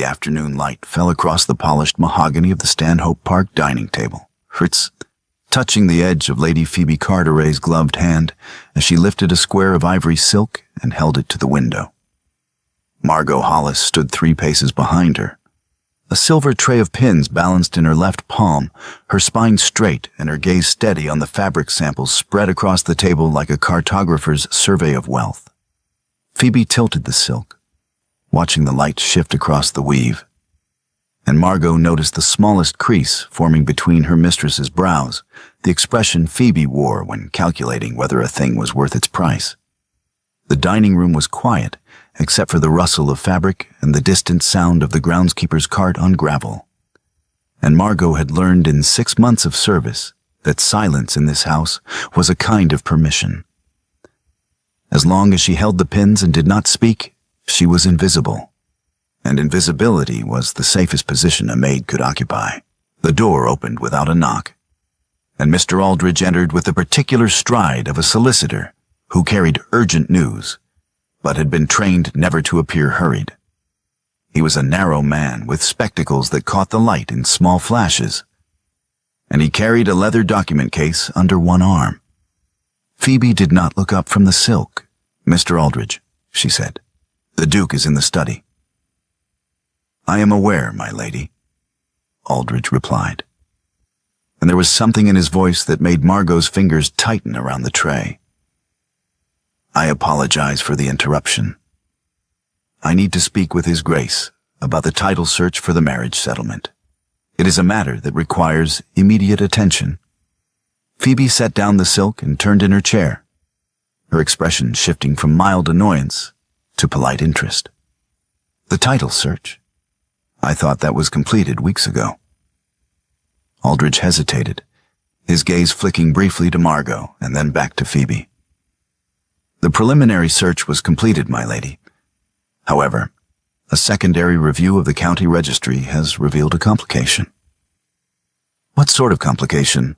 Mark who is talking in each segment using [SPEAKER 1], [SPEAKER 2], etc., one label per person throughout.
[SPEAKER 1] the afternoon light fell across the polished mahogany of the Stanhope Park dining table, Fritz touching the edge of Lady Phoebe Carteret's gloved hand as she lifted a square of ivory silk and held it to the window. Margot Hollis stood 3 paces behind her. A silver tray of pins balanced in her left palm, her spine straight and her gaze steady on the fabric samples spread across the table like a cartographer's survey of wealth. Phoebe tilted the silk, watching the light shift across the weave, and Margot noticed the smallest crease forming between her mistress's brows, the expression Phoebe wore when calculating whether a thing was worth its price. The dining room was quiet, except for the rustle of fabric and the distant sound of the groundskeeper's cart on gravel. And Margot had learned in 6 months of service that silence in this house was a kind of permission. As long as she held the pins and did not speak, she was invisible. And invisibility was the safest position a maid could occupy. The door opened without a knock, and Mr. Aldridge entered with the particular stride of a solicitor who carried urgent news, but had been trained never to appear hurried. He was a narrow man with spectacles that caught the light in small flashes, and he carried a leather document case under one arm. Phoebe did not look up from the silk. "Mr. Aldridge," she said, "the Duke is in the study." "I am aware, my lady," Aldridge replied. And there was something in his voice that made Margot's fingers tighten around the tray. "I apologize for the interruption. I need to speak with His Grace about the title search for the marriage settlement. It is a matter that requires immediate attention." Phoebe set down the silk and turned in her chair, her expression shifting from mild annoyance to polite interest. "The title search? I thought that was completed weeks ago." Aldridge hesitated, his gaze flicking briefly to Margot and then back to Phoebe. "The preliminary search was completed, my lady. However, a secondary review of the county registry has revealed a complication." "What sort of complication?"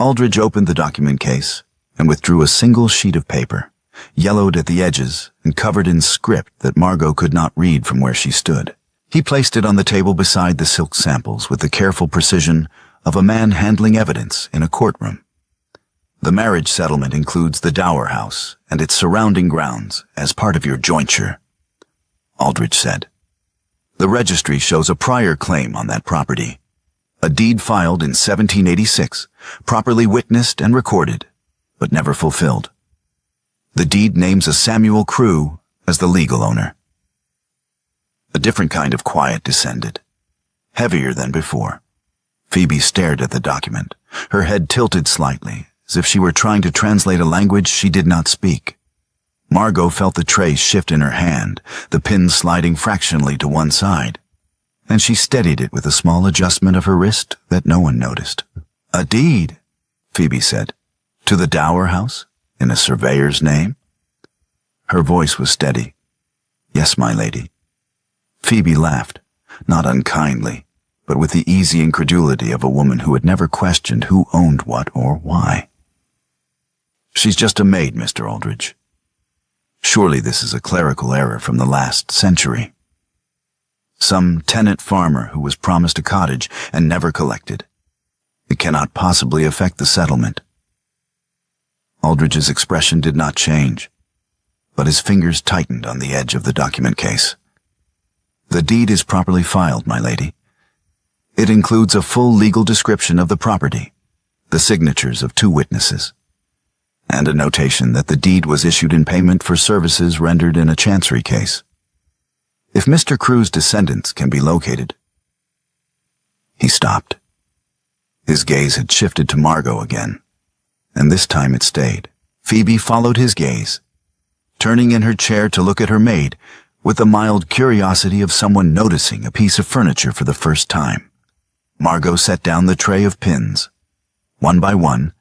[SPEAKER 1] Aldridge opened the document case and withdrew a single sheet of paper, yellowed at the edges and covered in script that Margot could not read from where she stood. He placed it on the table beside the silk samples with the careful precision of a man handling evidence in a courtroom. "The marriage settlement includes the dower house and its surrounding grounds as part of your jointure," Aldridge said. "The registry shows a prior claim on that property, a deed filed in 1786, properly witnessed and recorded, but never fulfilled. The deed names a Samuel Crewe as the legal owner." A different kind of quiet descended, heavier than before. Phoebe stared at the document, her head tilted slightly, as if she were trying to translate a language she did not speak. Margot felt the tray shift in her hand, the pins sliding fractionally to one side, and she steadied it with a small adjustment of her wrist that no one noticed. "A deed," Phoebe said, "to the dower house, in a surveyor's name?" Her voice was steady. "Yes, my lady." Phoebe laughed, not unkindly, but with the easy incredulity of a woman who had never questioned who owned what or why. "She's just a maid, Mr. Aldridge. Surely this is a clerical error from the last century. Some tenant farmer who was promised a cottage and never collected. It cannot possibly affect the settlement." Aldridge's expression did not change, but his fingers tightened on the edge of the document case. "The deed is properly filed, my lady. It includes a full legal description of the property, the signatures of 2 witnesses, and a notation that the deed was issued in payment for services rendered in a chancery case. If Mr. Crewe's descendants can be located—" He stopped. His gaze had shifted to Margot again, and this time it stayed. Phoebe followed his gaze, turning in her chair to look at her maid with the mild curiosity of someone noticing a piece of furniture for the first time. Margot set down the tray of pins. One by one,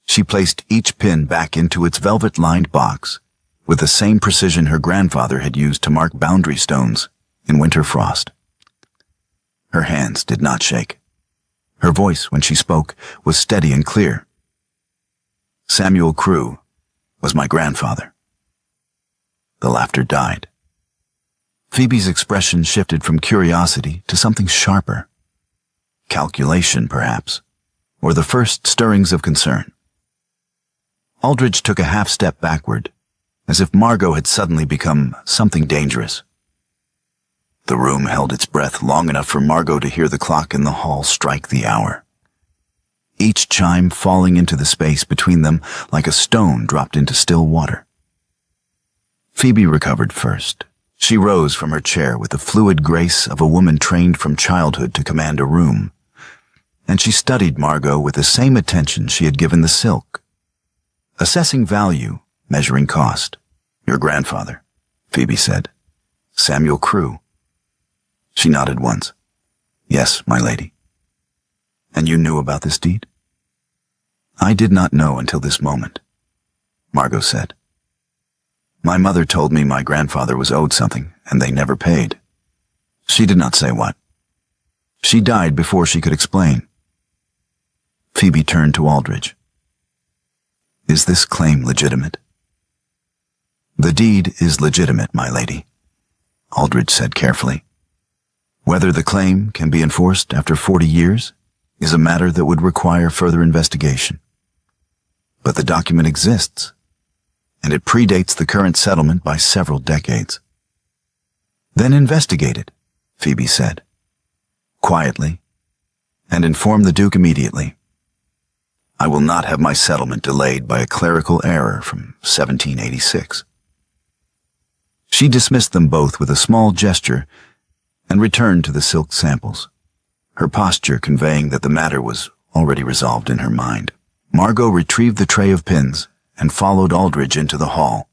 [SPEAKER 1] she placed each pin back into its velvet-lined box with the same precision her grandfather had used to mark boundary stones in winter frost. Her hands did not shake. Her voice, when she spoke, was steady and clear. "Samuel Crewe was my grandfather." The laughter died. Phoebe's expression shifted from curiosity to something sharper. Calculation, perhaps, or the first stirrings of concern. Aldridge took a half-step backward, as if Margot had suddenly become something dangerous. The room held its breath long enough for Margot to hear the clock in the hall strike the hour, each chime falling into the space between them like a stone dropped into still water. Phoebe recovered first. She rose from her chair with the fluid grace of a woman trained from childhood to command a room, and she studied Margot with the same attention she had given the silk. Assessing value, measuring cost. "Your grandfather," Phoebe said. "Samuel Crewe." She nodded once. "Yes, my lady." "And you knew about this deed?" "I did not know until this moment," Margot said. "My mother told me my grandfather was owed something, and they never paid. She did not say what. She died before she could explain." Phoebe turned to Aldridge. "Is this claim legitimate?" "The deed is legitimate, my lady," Aldridge said carefully. "Whether the claim can be enforced after 40 years is a matter that would require further investigation. But the document exists, and it predates the current settlement by several decades." "Then investigate it," Phoebe said, quietly, "and inform the Duke immediately. I will not have my settlement delayed by a clerical error from 1786. She dismissed them both with a small gesture and returned to the silk samples, her posture conveying that the matter was already resolved in her mind. Margot retrieved the tray of pins and followed Aldridge into the hall,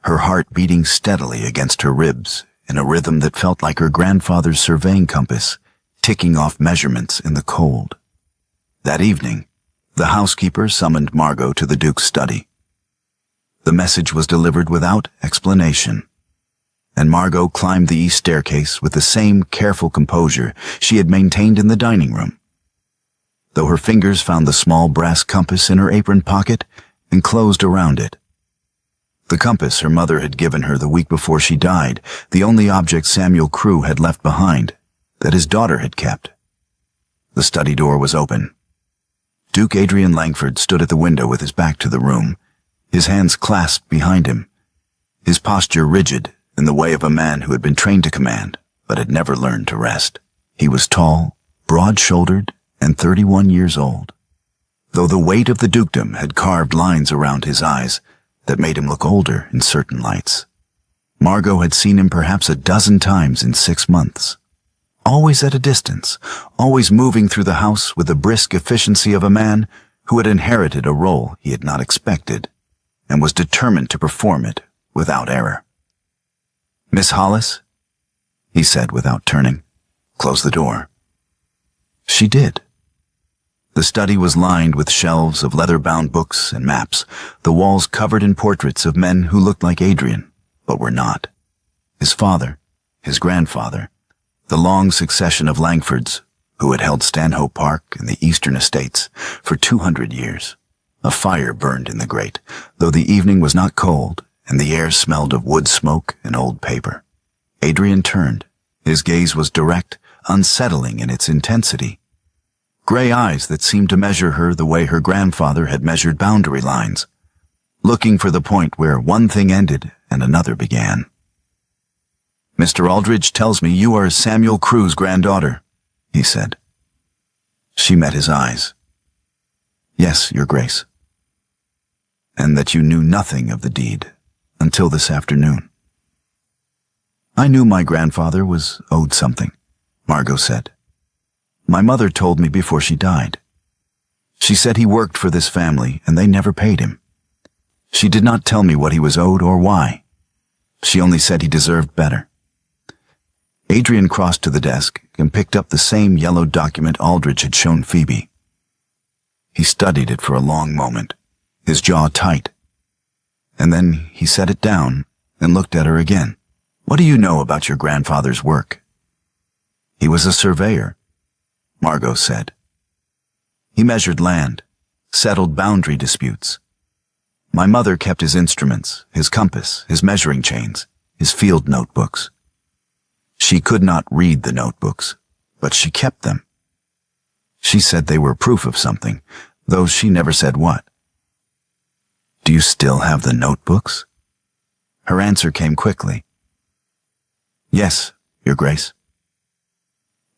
[SPEAKER 1] her heart beating steadily against her ribs in a rhythm that felt like her grandfather's surveying compass, ticking off measurements in the cold. That evening, the housekeeper summoned Margot to the Duke's study. The message was delivered without explanation, and Margot climbed the east staircase with the same careful composure she had maintained in the dining room, though her fingers found the small brass compass in her apron pocket and closed around it. The compass her mother had given her the week before she died, the only object Samuel Crewe had left behind, that his daughter had kept. The study door was open. Duke Adrian Langford stood at the window with his back to the room, his hands clasped behind him, his posture rigid in the way of a man who had been trained to command, but had never learned to rest. He was tall, broad-shouldered, and 31 years old, though the weight of the dukedom had carved lines around his eyes that made him look older in certain lights. Margot had seen him perhaps a dozen times in 6 months. Always at a distance, always moving through the house with the brisk efficiency of a man who had inherited a role he had not expected and was determined to perform it without error. "Miss Hollis," he said without turning, "close the door." She did. The study was lined with shelves of leather-bound books and maps, the walls covered in portraits of men who looked like Adrian, but were not. His father, his grandfather, the long succession of Langfords, who had held Stanhope Park and the Eastern Estates for 200 years. A fire burned in the grate, though the evening was not cold, and the air smelled of wood smoke and old paper. Adrian turned. His gaze was direct, unsettling in its intensity. Gray eyes that seemed to measure her the way her grandfather had measured boundary lines, looking for the point where one thing ended and another began. "Mr. Aldridge tells me you are Samuel Crewe's granddaughter," he said. She met his eyes. "Yes, Your Grace." "And that you knew nothing of the deed until this afternoon." "I knew my grandfather was owed something," Margot said. "My mother told me before she died. She said he worked for this family and they never paid him. She did not tell me what he was owed or why. She only said he deserved better." Adrian crossed to the desk and picked up the same yellow document Aldridge had shown Phoebe. He studied it for a long moment, his jaw tight, and then he set it down and looked at her again. "What do you know about your grandfather's work?" "He was a surveyor," Margot said. "He measured land, settled boundary disputes. My mother kept his instruments, his compass, his measuring chains, his field notebooks. She could not read the notebooks, but she kept them. She said they were proof of something, though she never said what. "Do you still have the notebooks?" Her answer came quickly. "Yes, Your Grace."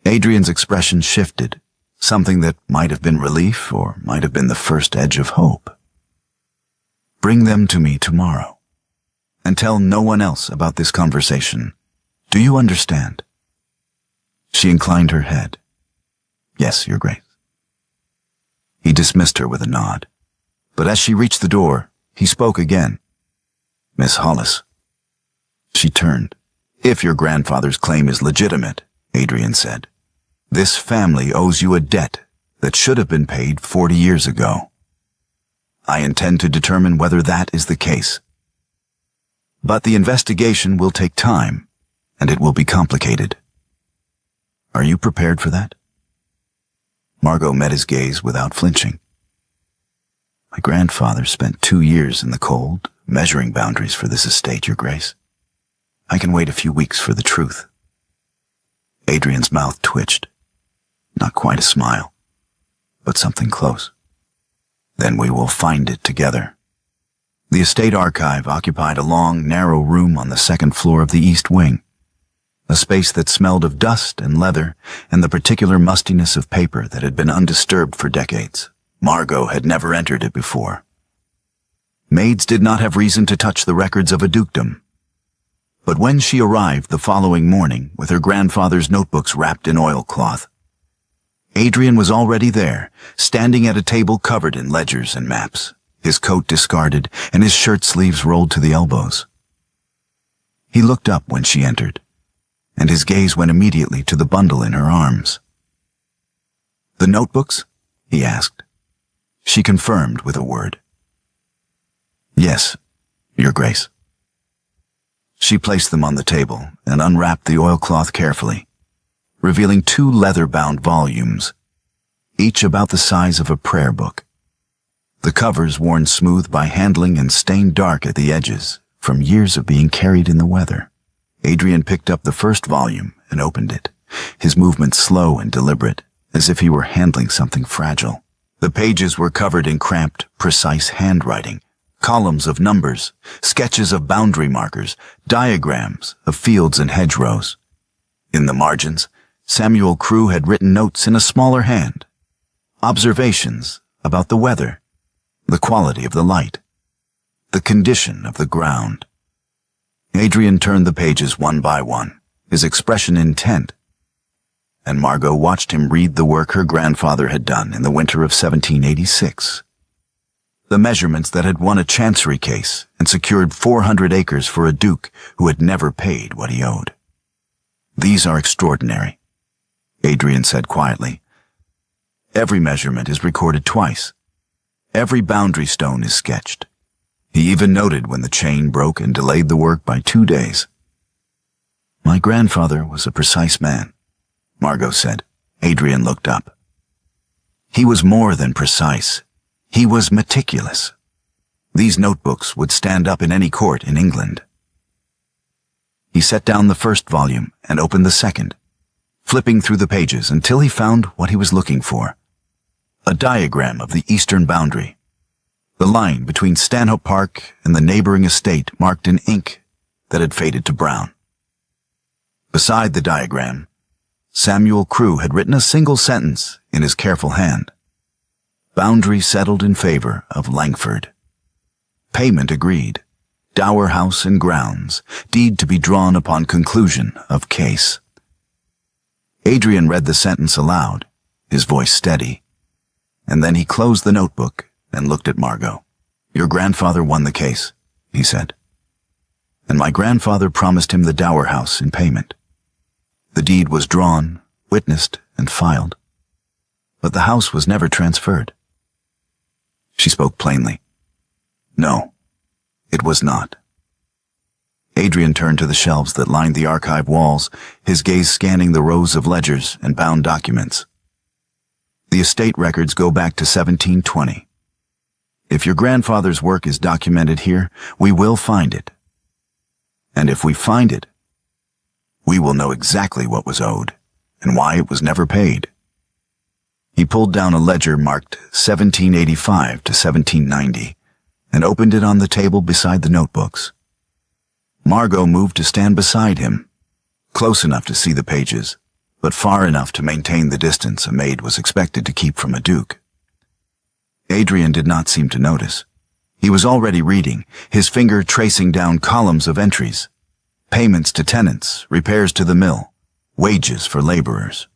[SPEAKER 1] Adrian's expression shifted, something that might have been relief or might have been the first edge of hope. "Bring them to me tomorrow, and tell no one else about this conversation. Do you understand?" She inclined her head. "Yes, Your Grace." He dismissed her with a nod, but as she reached the door, he spoke again. "Miss Hollis." She turned. "If your grandfather's claim is legitimate," Adrian said, "this family owes you a debt that should have been paid 40 years ago. I intend to determine whether that is the case. But the investigation will take time, and it will be complicated. Are you prepared for that?" Margot met his gaze without flinching. "My grandfather spent 2 years in the cold, measuring boundaries for this estate, Your Grace. I can wait a few weeks for the truth." Adrian's mouth twitched. Not quite a smile, but something close. "Then we will find it together." The estate archive occupied a long, narrow room on the second floor of the east wing, a space that smelled of dust and leather and the particular mustiness of paper that had been undisturbed for decades. Margot had never entered it before. Maid'S did not have reason to touch the records of a dukedom. But when she arrived the following morning with her grandfather's notebooks wrapped in oilcloth, Adrian was already there, standing at a table covered in ledgers and maps, his coat discarded and his shirt sleeves rolled to the elbows. He looked up when she entered, and his gaze went immediately to the bundle in her arms. "The notebooks?" he asked. She confirmed with a word. "Yes, Your Grace." She placed them on the table and unwrapped the oilcloth carefully, revealing 2 leather-bound volumes, each about the size of a prayer book. The covers worn smooth by handling and stained dark at the edges from years of being carried in the weather. Adrian picked up the first volume and opened it, his movements slow and deliberate, as if he were handling something fragile. The pages were covered in cramped, precise handwriting, columns of numbers, sketches of boundary markers, diagrams of fields and hedgerows. In the margins, Samuel Crewe had written notes in a smaller hand, observations about the weather, the quality of the light, the condition of the ground. Adrian turned the pages one by one, his expression intent, and Margot watched him read the work her grandfather had done in the winter of 1786. The measurements that had won a chancery case and secured 400 acres for a duke who had never paid what he owed. "These are extraordinary," Adrian said quietly. "Every measurement is recorded twice. Every boundary stone is sketched." He even noted when the chain broke and delayed the work by 2 days. "My grandfather was a precise man," Margot said. Adrian looked up. "He was more than precise. He was meticulous. These notebooks would stand up in any court in England." He set down the first volume and opened the second, flipping through the pages until he found what he was looking for: a diagram of the eastern boundary, the line between Stanhope Park and the neighboring estate marked in ink that had faded to brown. Beside the diagram, Samuel Crewe had written a single sentence in his careful hand: "Boundary settled in favor of Langford. Payment agreed. Dower house and grounds. Deed to be drawn upon conclusion of case." Adrian read the sentence aloud, his voice steady, and then he closed the notebook and looked at Margot. "Your grandfather won the case," he said, "and my grandfather promised him the Dower house in payment. The deed was drawn, witnessed, and filed, but the house was never transferred." She spoke plainly. "No, it was not." Adrian turned to the shelves that lined the archive walls, his gaze scanning the rows of ledgers and bound documents. "The estate records go back to 1720. If your grandfather's work is documented here, we will find it. And if we find it, We will know exactly what was owed and why it was never paid. He pulled down a ledger marked 1785 to 1790 and opened it on the table beside the notebooks. Margot moved to stand beside him, close enough to see the pages, but far enough to maintain the distance a maid was expected to keep from a duke. Adrian did not seem to notice. He was already reading, his finger tracing down columns of entries. Payments to tenants, repairs to the mill, wages for laborers.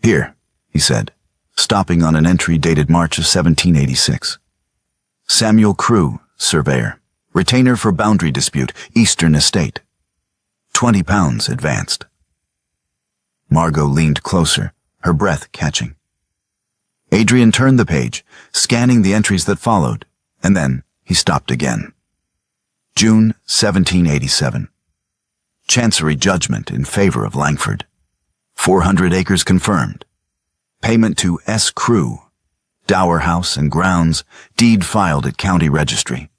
[SPEAKER 1] Here, he said, stopping on an entry dated March of 1786. Samuel Crew, surveyor, retainer for boundary dispute, Eastern Estate. £20 advanced. Margot leaned closer, her breath catching. Adrian turned the page, scanning the entries that followed, and then he stopped again. June 1787. Chancery judgment in favor of Langford. 400 acres confirmed. Payment to S. Crew. Dower house and grounds, deed filed at county registry.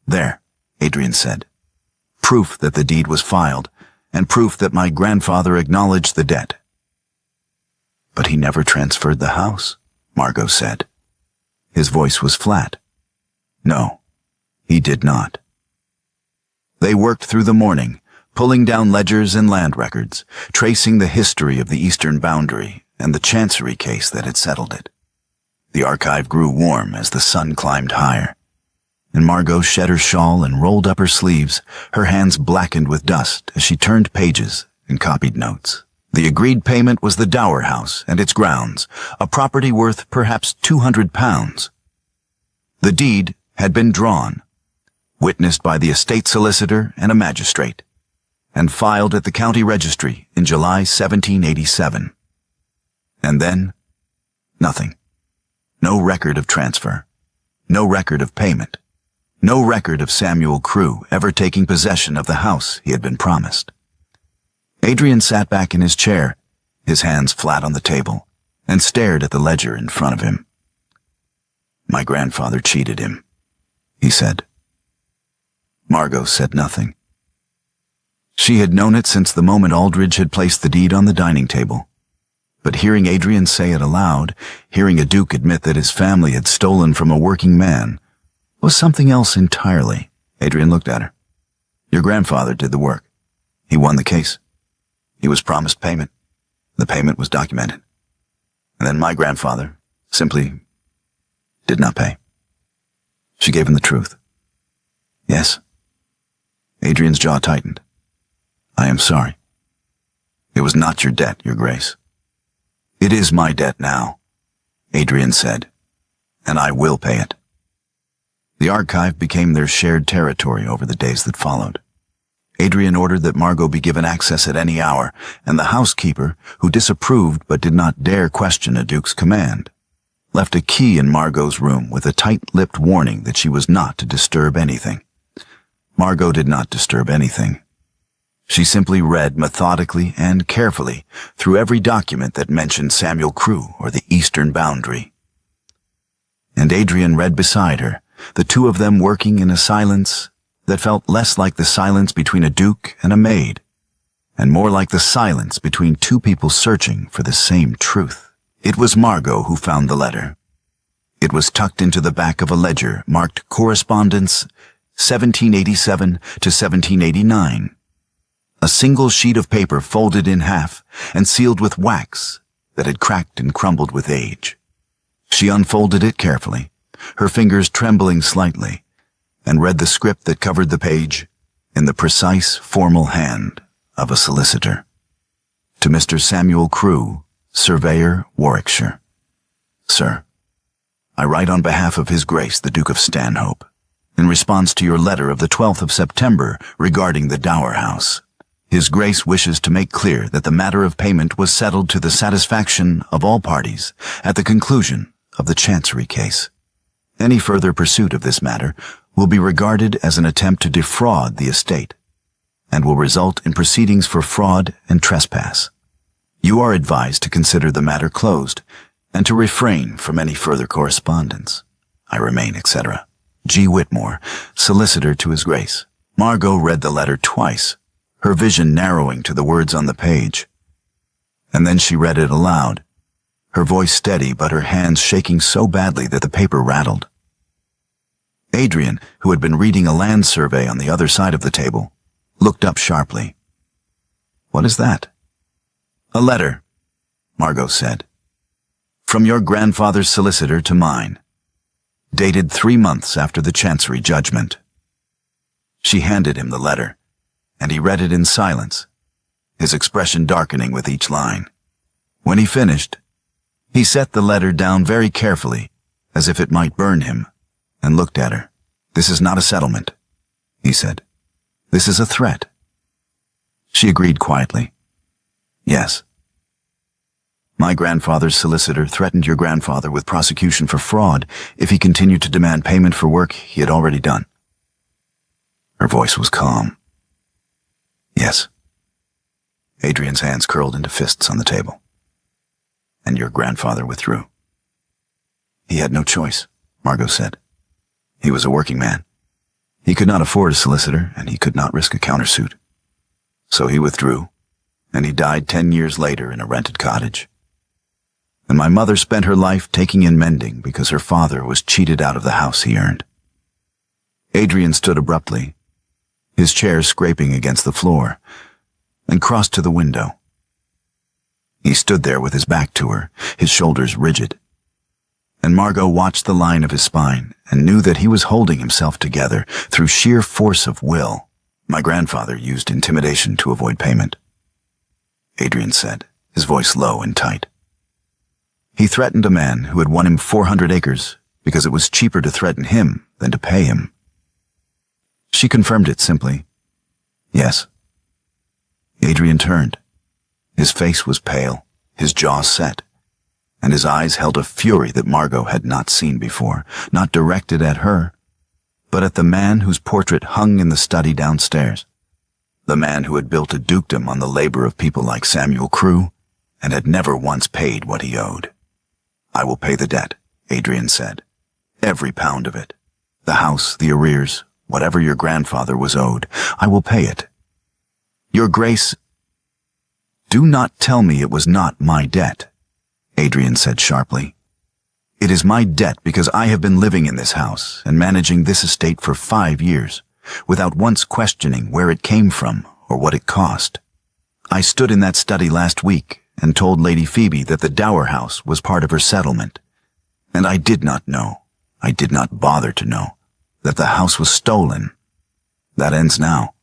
[SPEAKER 1] There, Adrian said. Proof that the deed was filed, and proof that my grandfather acknowledged the debt. But he never transferred the house, Margot said. His voice was flat. No, he did not. They worked through the morning, pulling down ledgers and land records, tracing the history of the eastern boundary and the chancery case that had settled it. The archive grew warm as the sun climbed higher, and Margot shed her shawl and rolled up her sleeves, her hands blackened with dust as she turned pages and copied notes. The agreed payment was the Dower house and its grounds, a property worth perhaps £200. The deed had been drawn, witnessed by the estate solicitor and a magistrate, and filed at the county registry in July 1787. And then, nothing. No record of transfer. No record of payment. No record of Samuel Crew ever taking possession of the house he had been promised. Adrian sat back in his chair, his hands flat on the table, and stared at the ledger in front of him. My grandfather cheated him, he said. Margot said nothing. She had known it since the moment Aldridge had placed the deed on the dining table. But hearing Adrian say it aloud, hearing a duke admit that his family had stolen from a working man, was something else entirely. Adrian looked at her. Your grandfather did the work. He won the case. He was promised payment. The payment was documented. And then my grandfather simply did not pay. She gave him the truth. Yes. Adrian's jaw tightened. I am sorry. It was not your debt, Your Grace. It is my debt now, Adrian said, and I will pay it. The archive became their shared territory over the days that followed. Adrian ordered that Margot be given access at any hour, and the housekeeper, who disapproved but did not dare question a duke's command, left a key in Margot's room with a tight-lipped warning that she was not to disturb anything. Margot did not disturb anything. She simply read methodically and carefully through every document that mentioned Samuel Crew or the eastern boundary. And Adrian read beside her, the two of them working in a silence that felt less like the silence between a duke and a maid, and more like the silence between two people searching for the same truth. It was Margot who found the letter. It was tucked into the back of a ledger marked Correspondence 1787 to 1789. A single sheet of paper folded in half and sealed with wax that had cracked and crumbled with age. She unfolded it carefully, her fingers trembling slightly, and read the script that covered the page in the precise, formal hand of a solicitor. To Mr. Samuel Crew, Surveyor, Warwickshire. Sir, I write on behalf of His Grace the Duke of Stanhope, in response to your letter of the 12th of September regarding the Dower house. His Grace wishes to make clear that the matter of payment was settled to the satisfaction of all parties at the conclusion of the Chancery case. Any further pursuit of this matter will be regarded as an attempt to defraud the estate, and will result in proceedings for fraud and trespass. You are advised to consider the matter closed, and to refrain from any further correspondence. I remain, etc. G. Whitmore, Solicitor to His Grace. Margot read the letter twice, her vision narrowing to the words on the page. And then she read it aloud, her voice steady but her hands shaking so badly that the paper rattled. Adrian, who had been reading a land survey on the other side of the table, looked up sharply. "What is that?" "A letter," Margot said. "From your grandfather's solicitor to mine. Dated 3 months after the Chancery judgment." She handed him the letter, and he read it in silence, his expression darkening with each line. When he finished, he set the letter down very carefully, as if it might burn him, and looked at her. "This is not a settlement," he said. "This is a threat." She agreed quietly. "Yes. My grandfather's solicitor threatened your grandfather with prosecution for fraud if he continued to demand payment for work he had already done." Her voice was calm. "Yes." Adrian's hands curled into fists on the table. "And your grandfather withdrew." "He had no choice," Margot said. "He was a working man. He could not afford a solicitor, and he could not risk a countersuit. So he withdrew, and he died 10 years later in a rented cottage. And my mother spent her life taking in mending because her father was cheated out of the house he earned." Adrian stood abruptly, his chair scraping against the floor, and crossed to the window. He stood there with his back to her, his shoulders rigid. And Margot watched the line of his spine and knew that he was holding himself together through sheer force of will. "My grandfather used intimidation to avoid payment," Adrian said, his voice low and tight. "He threatened a man who had won him 400 acres because it was cheaper to threaten him than to pay him." She confirmed it simply. "Yes." Adrian turned. His face was pale, his jaw set, and his eyes held a fury that Margot had not seen before, not directed at her, but at the man whose portrait hung in the study downstairs, the man who had built a dukedom on the labor of people like Samuel Crewe and had never once paid what he owed. "I will pay the debt," Adrian said. "Every pound of it. The house, the arrears, whatever your grandfather was owed, I will pay it. Your Grace—" "Do not tell me it was not my debt," Adrian said sharply. "It is my debt because I have been living in this house and managing this estate for 5 years, without once questioning where it came from or what it cost. I stood in that study last week and told Lady Phoebe that the dower house was part of her settlement, and I did not know, I did not bother to know, that the house was stolen. That ends now."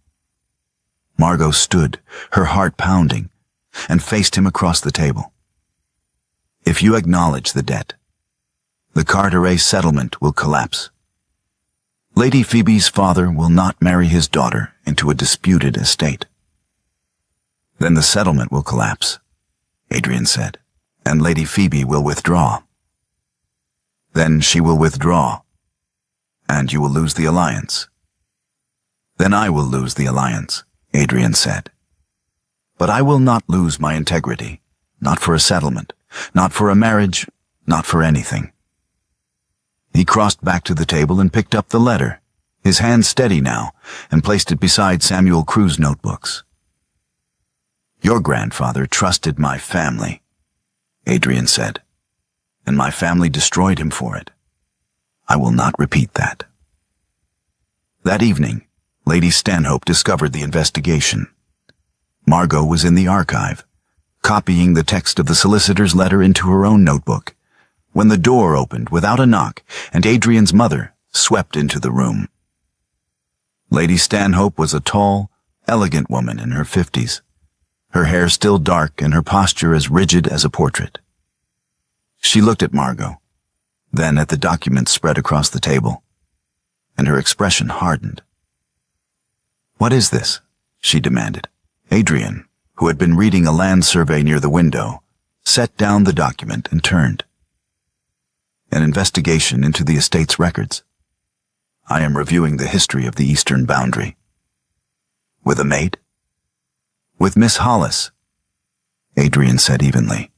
[SPEAKER 1] Margot stood, her heart pounding, and faced him across the table. "If you acknowledge the debt, the Carteret settlement will collapse. Lady Phoebe's father will not marry his daughter into a disputed estate. Then the settlement will collapse," Adrian said, "and Lady Phoebe will withdraw. Then she will withdraw, and you will lose the alliance." "Then I will lose the alliance," Adrian said. "But I will not lose my integrity, not for a settlement, not for a marriage, not for anything." He crossed back to the table and picked up the letter, his hand steady now, and placed it beside Samuel Crewe's notebooks. "Your grandfather trusted my family," Adrian said, "and my family destroyed him for it. I will not repeat that." That evening, Lady Stanhope discovered the investigation. Margot was in the archive, copying the text of the solicitor's letter into her own notebook, when the door opened without a knock and Adrian's mother swept into the room. Lady Stanhope was a tall, elegant woman in her 50s, her hair still dark and her posture as rigid as a portrait. She looked at Margot, then at the documents spread across the table, and her expression hardened. "What is this?" she demanded. Adrian, who had been reading a land survey near the window, set down the document and turned. "An investigation into the estate's records. I am reviewing the history of the eastern boundary." "With a maid?" "With Miss Hollis," Adrian said evenly.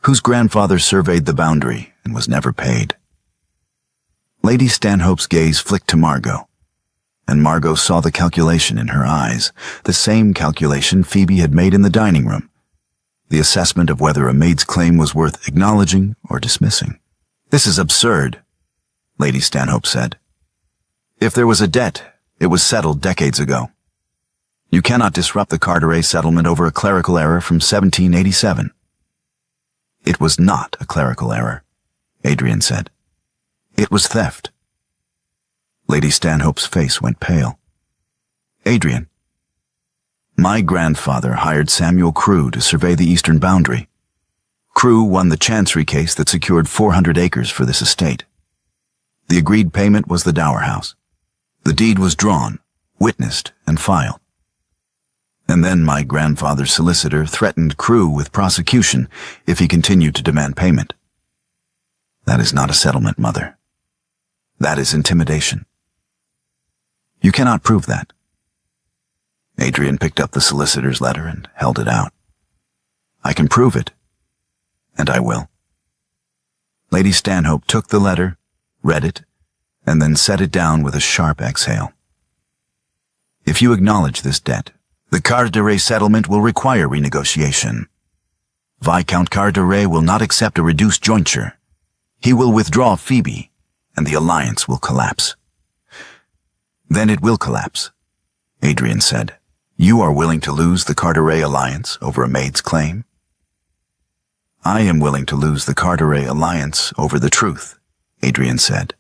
[SPEAKER 1] "Whose grandfather surveyed the boundary and was never paid." Lady Stanhope's gaze flicked to Margot, and Margot saw the calculation in her eyes, the same calculation Phoebe had made in the dining room, the assessment of whether a maid's claim was worth acknowledging or dismissing. "This is absurd," Lady Stanhope said. "If there was a debt, it was settled decades ago. You cannot disrupt the Carteret settlement over a clerical error from 1787. "It was not a clerical error," Adrian said. "It was theft." Lady Stanhope's face went pale. "Adrian, my grandfather hired Samuel Crewe to survey the eastern boundary. Crewe won the chancery case that secured 400 acres for this estate. The agreed payment was the dower house. The deed was drawn, witnessed, and filed. And then my grandfather's solicitor threatened Crewe with prosecution if he continued to demand payment. That is not a settlement, Mother. That is intimidation. You cannot prove that." Adrian picked up the solicitor's letter and held it out. "I can prove it, and I will." Lady Stanhope took the letter, read it, and then set it down with a sharp exhale. "If you acknowledge this debt, the Carteret settlement will require renegotiation. Viscount Carteret will not accept a reduced jointure. He will withdraw Phoebe, and the alliance will collapse." "Then it will collapse," Adrian said. "You are willing to lose the Carteret alliance over a maid's claim?" "I am willing to lose the Carteret alliance over the truth," Adrian said.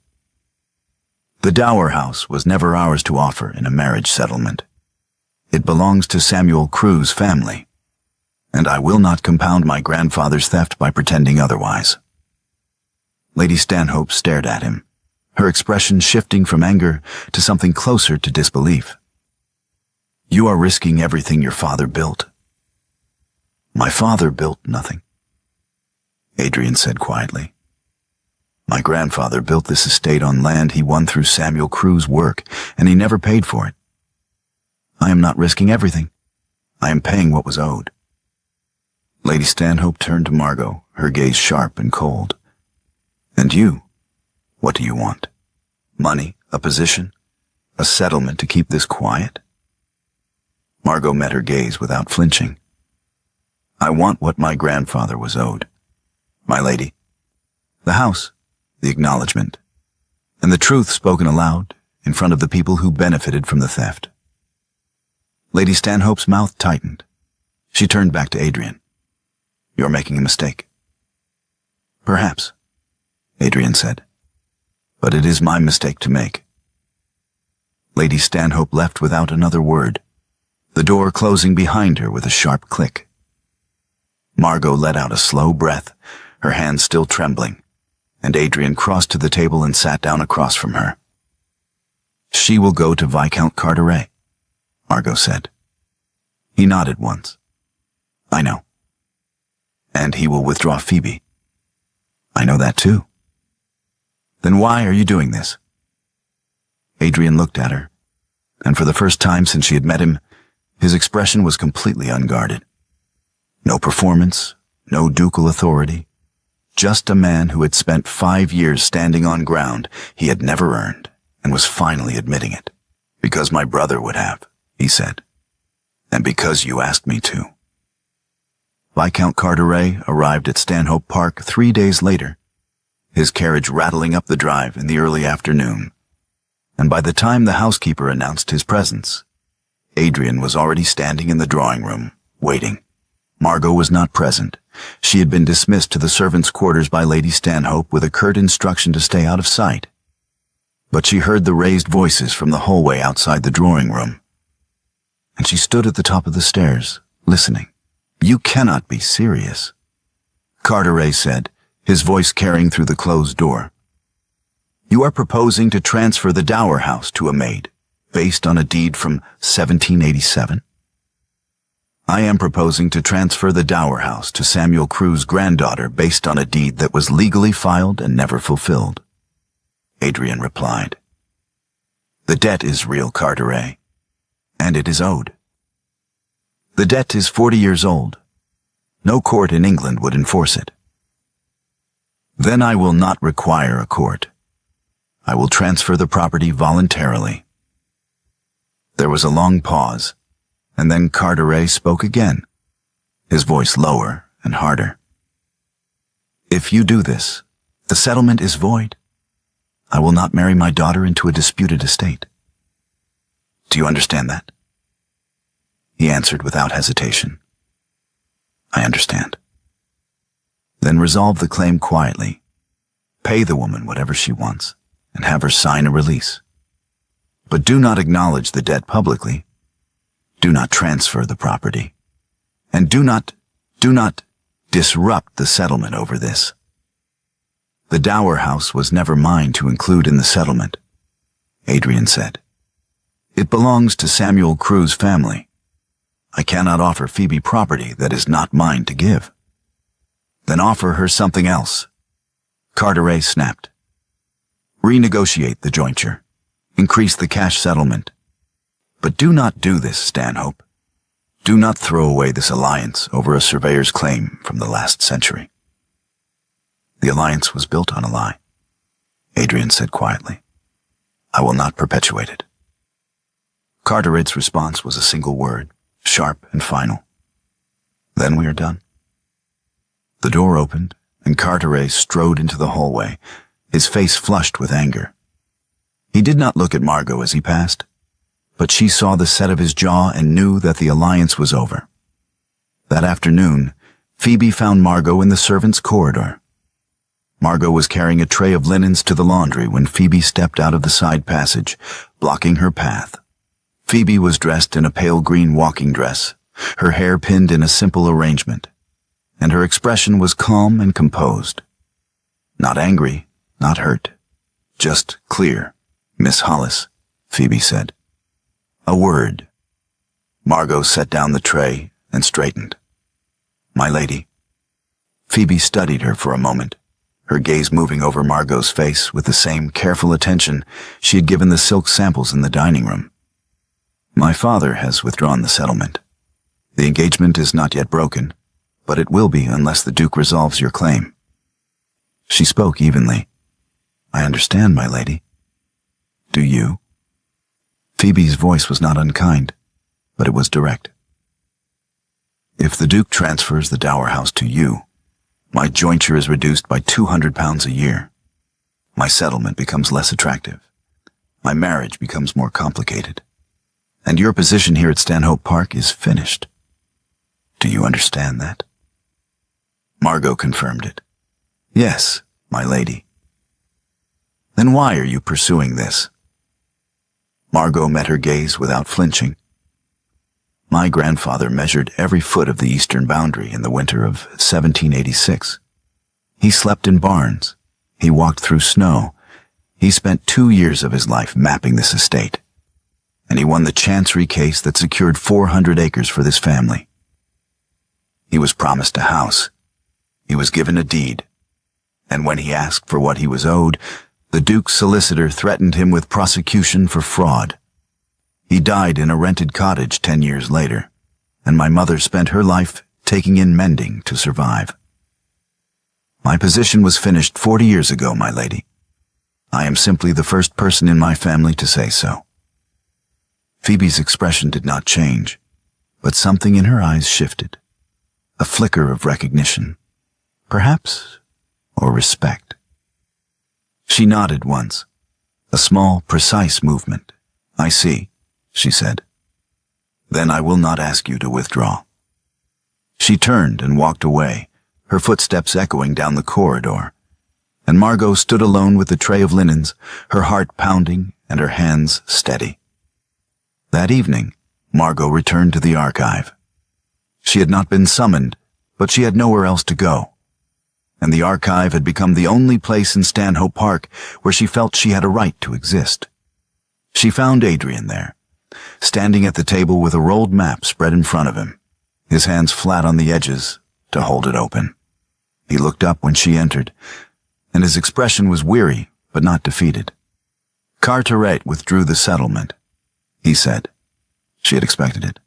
[SPEAKER 1] "The dower house was never ours to offer in a marriage settlement. It belongs to Samuel Crewe's family, and I will not compound my grandfather's theft by pretending otherwise." Lady Stanhope stared at him, her expression shifting from anger to something closer to disbelief. "You are risking everything your father built." "My father built nothing," Adrian said quietly. "My grandfather built this estate on land he won through Samuel Crewe's work, and he never paid for it. I am not risking everything. I am paying what was owed." Lady Stanhope turned to Margot, her gaze sharp and cold. "And you? What do you want? Money? A position? A settlement to keep this quiet?" Margot met her gaze without flinching. "I want what my grandfather was owed, my lady. The house, the acknowledgement, and the truth spoken aloud in front of the people who benefited from the theft." Lady Stanhope's mouth tightened. She turned back to Adrian. "You're making a mistake." "Perhaps," Adrian said. "But it is my mistake to make." Lady Stanhope left without another word, the door closing behind her with a sharp click. Margot let out a slow breath, her hands still trembling, and Adrian crossed to the table and sat down across from her. "She will go to Viscount Carteret," Margot said. He nodded once. "I know." "And he will withdraw Phoebe." "I know that too." "Then why are you doing this?" Adrian looked at her, and for the first time since she had met him, his expression was completely unguarded. No performance, no ducal authority, just a man who had spent 5 years standing on ground he had never earned and was finally admitting it. "Because my brother would have," he said, "and because you asked me to." Viscount Carteret arrived at Stanhope Park 3 days later, his carriage rattling up the drive in the early afternoon, and by the time the housekeeper announced his presence, Adrian was already standing in the drawing room, waiting. Margot was not present. She had been dismissed to the servants' quarters by Lady Stanhope with a curt instruction to stay out of sight. But she heard the raised voices from the hallway outside the drawing room, and she stood at the top of the stairs, listening. "You cannot be serious," Carteret said, his voice carrying through the closed door. "You are proposing to transfer the dower house to a maid, based on a deed from 1787? "I am proposing to transfer the dower house to Samuel Crewe's granddaughter based on a deed that was legally filed and never fulfilled," Adrian replied. "The debt is real, Carteret, and it is owed. The debt is 40 years old. No court in England would enforce it. Then I will not require a court. I will transfer the property voluntarily. There was a long pause, and then Carteret spoke again, his voice lower and harder. If you do this, the settlement is void. I will not marry my daughter into a disputed estate. Do you understand that? He answered without hesitation. I understand. Then resolve the claim quietly. Pay the woman whatever she wants, and have her sign a release. But do not acknowledge the debt publicly. Do not transfer the property. And do not disrupt the settlement over this. The dower house was never mine to include in the settlement, Adrian said. It belongs to Samuel Crew's family. I cannot offer Phoebe property that is not mine to give. Then offer her something else. Carteret snapped. Renegotiate the jointure. Increase the cash settlement. But do not do this, Stanhope. Do not throw away this alliance over a surveyor's claim from the last century. The alliance was built on a lie, Adrian said quietly. I will not perpetuate it. Carteret's response was a single word, sharp and final. Then we are done. The door opened, and Carteret strode into the hallway, his face flushed with anger. He did not look at Margot as he passed, but she saw the set of his jaw and knew that the alliance was over. That afternoon, Phoebe found Margot in the servants' corridor. Margot was carrying a tray of linens to the laundry when Phoebe stepped out of the side passage, blocking her path. Phoebe was dressed in a pale green walking dress, her hair pinned in a simple arrangement, and her expression was calm and composed. Not angry, not hurt, just clear. Miss Hollis, Phoebe said. A word. Margot set down the tray and straightened. My lady. Phoebe studied her for a moment, her gaze moving over Margot's face with the same careful attention she had given the silk samples in the dining room. My father has withdrawn the settlement. The engagement is not yet broken, but it will be unless the Duke resolves your claim. She spoke evenly. I understand, my lady. Do you? Phoebe's voice was not unkind, but it was direct. If the Duke transfers the dower house to you, my jointure is reduced by £200 a year. My settlement becomes less attractive. My marriage becomes more complicated. And your position here at Stanhope Park is finished. Do you understand that? Margot confirmed it. Yes, my lady. Then why are you pursuing this? Margot met her gaze without flinching. My grandfather measured every foot of the eastern boundary in the winter of 1786. He slept in barns. He walked through snow. He spent 2 years of his life mapping this estate. And he won the chancery case that secured 400 acres for this family. He was promised a house. He was given a deed. And when he asked for what he was owed, the Duke's solicitor threatened him with prosecution for fraud. He died in a rented cottage 10 years later, and my mother spent her life taking in mending to survive. My position was finished 40 years ago, my lady. I am simply the first person in my family to say so. Phoebe's expression did not change, but something in her eyes shifted. A flicker of recognition, perhaps, or respect. She nodded once, a small, precise movement. I see, she said. Then I will not ask you to withdraw. She turned and walked away, her footsteps echoing down the corridor, and Margot stood alone with the tray of linens, her heart pounding and her hands steady. That evening, Margot returned to the archive. She had not been summoned, but she had nowhere else to go. And the archive had become the only place in Stanhope Park where she felt she had a right to exist. She found Adrian there, standing at the table with a rolled map spread in front of him, his hands flat on the edges to hold it open. He looked up when she entered, and his expression was weary but not defeated. Carteret withdrew the settlement, he said. She had expected it.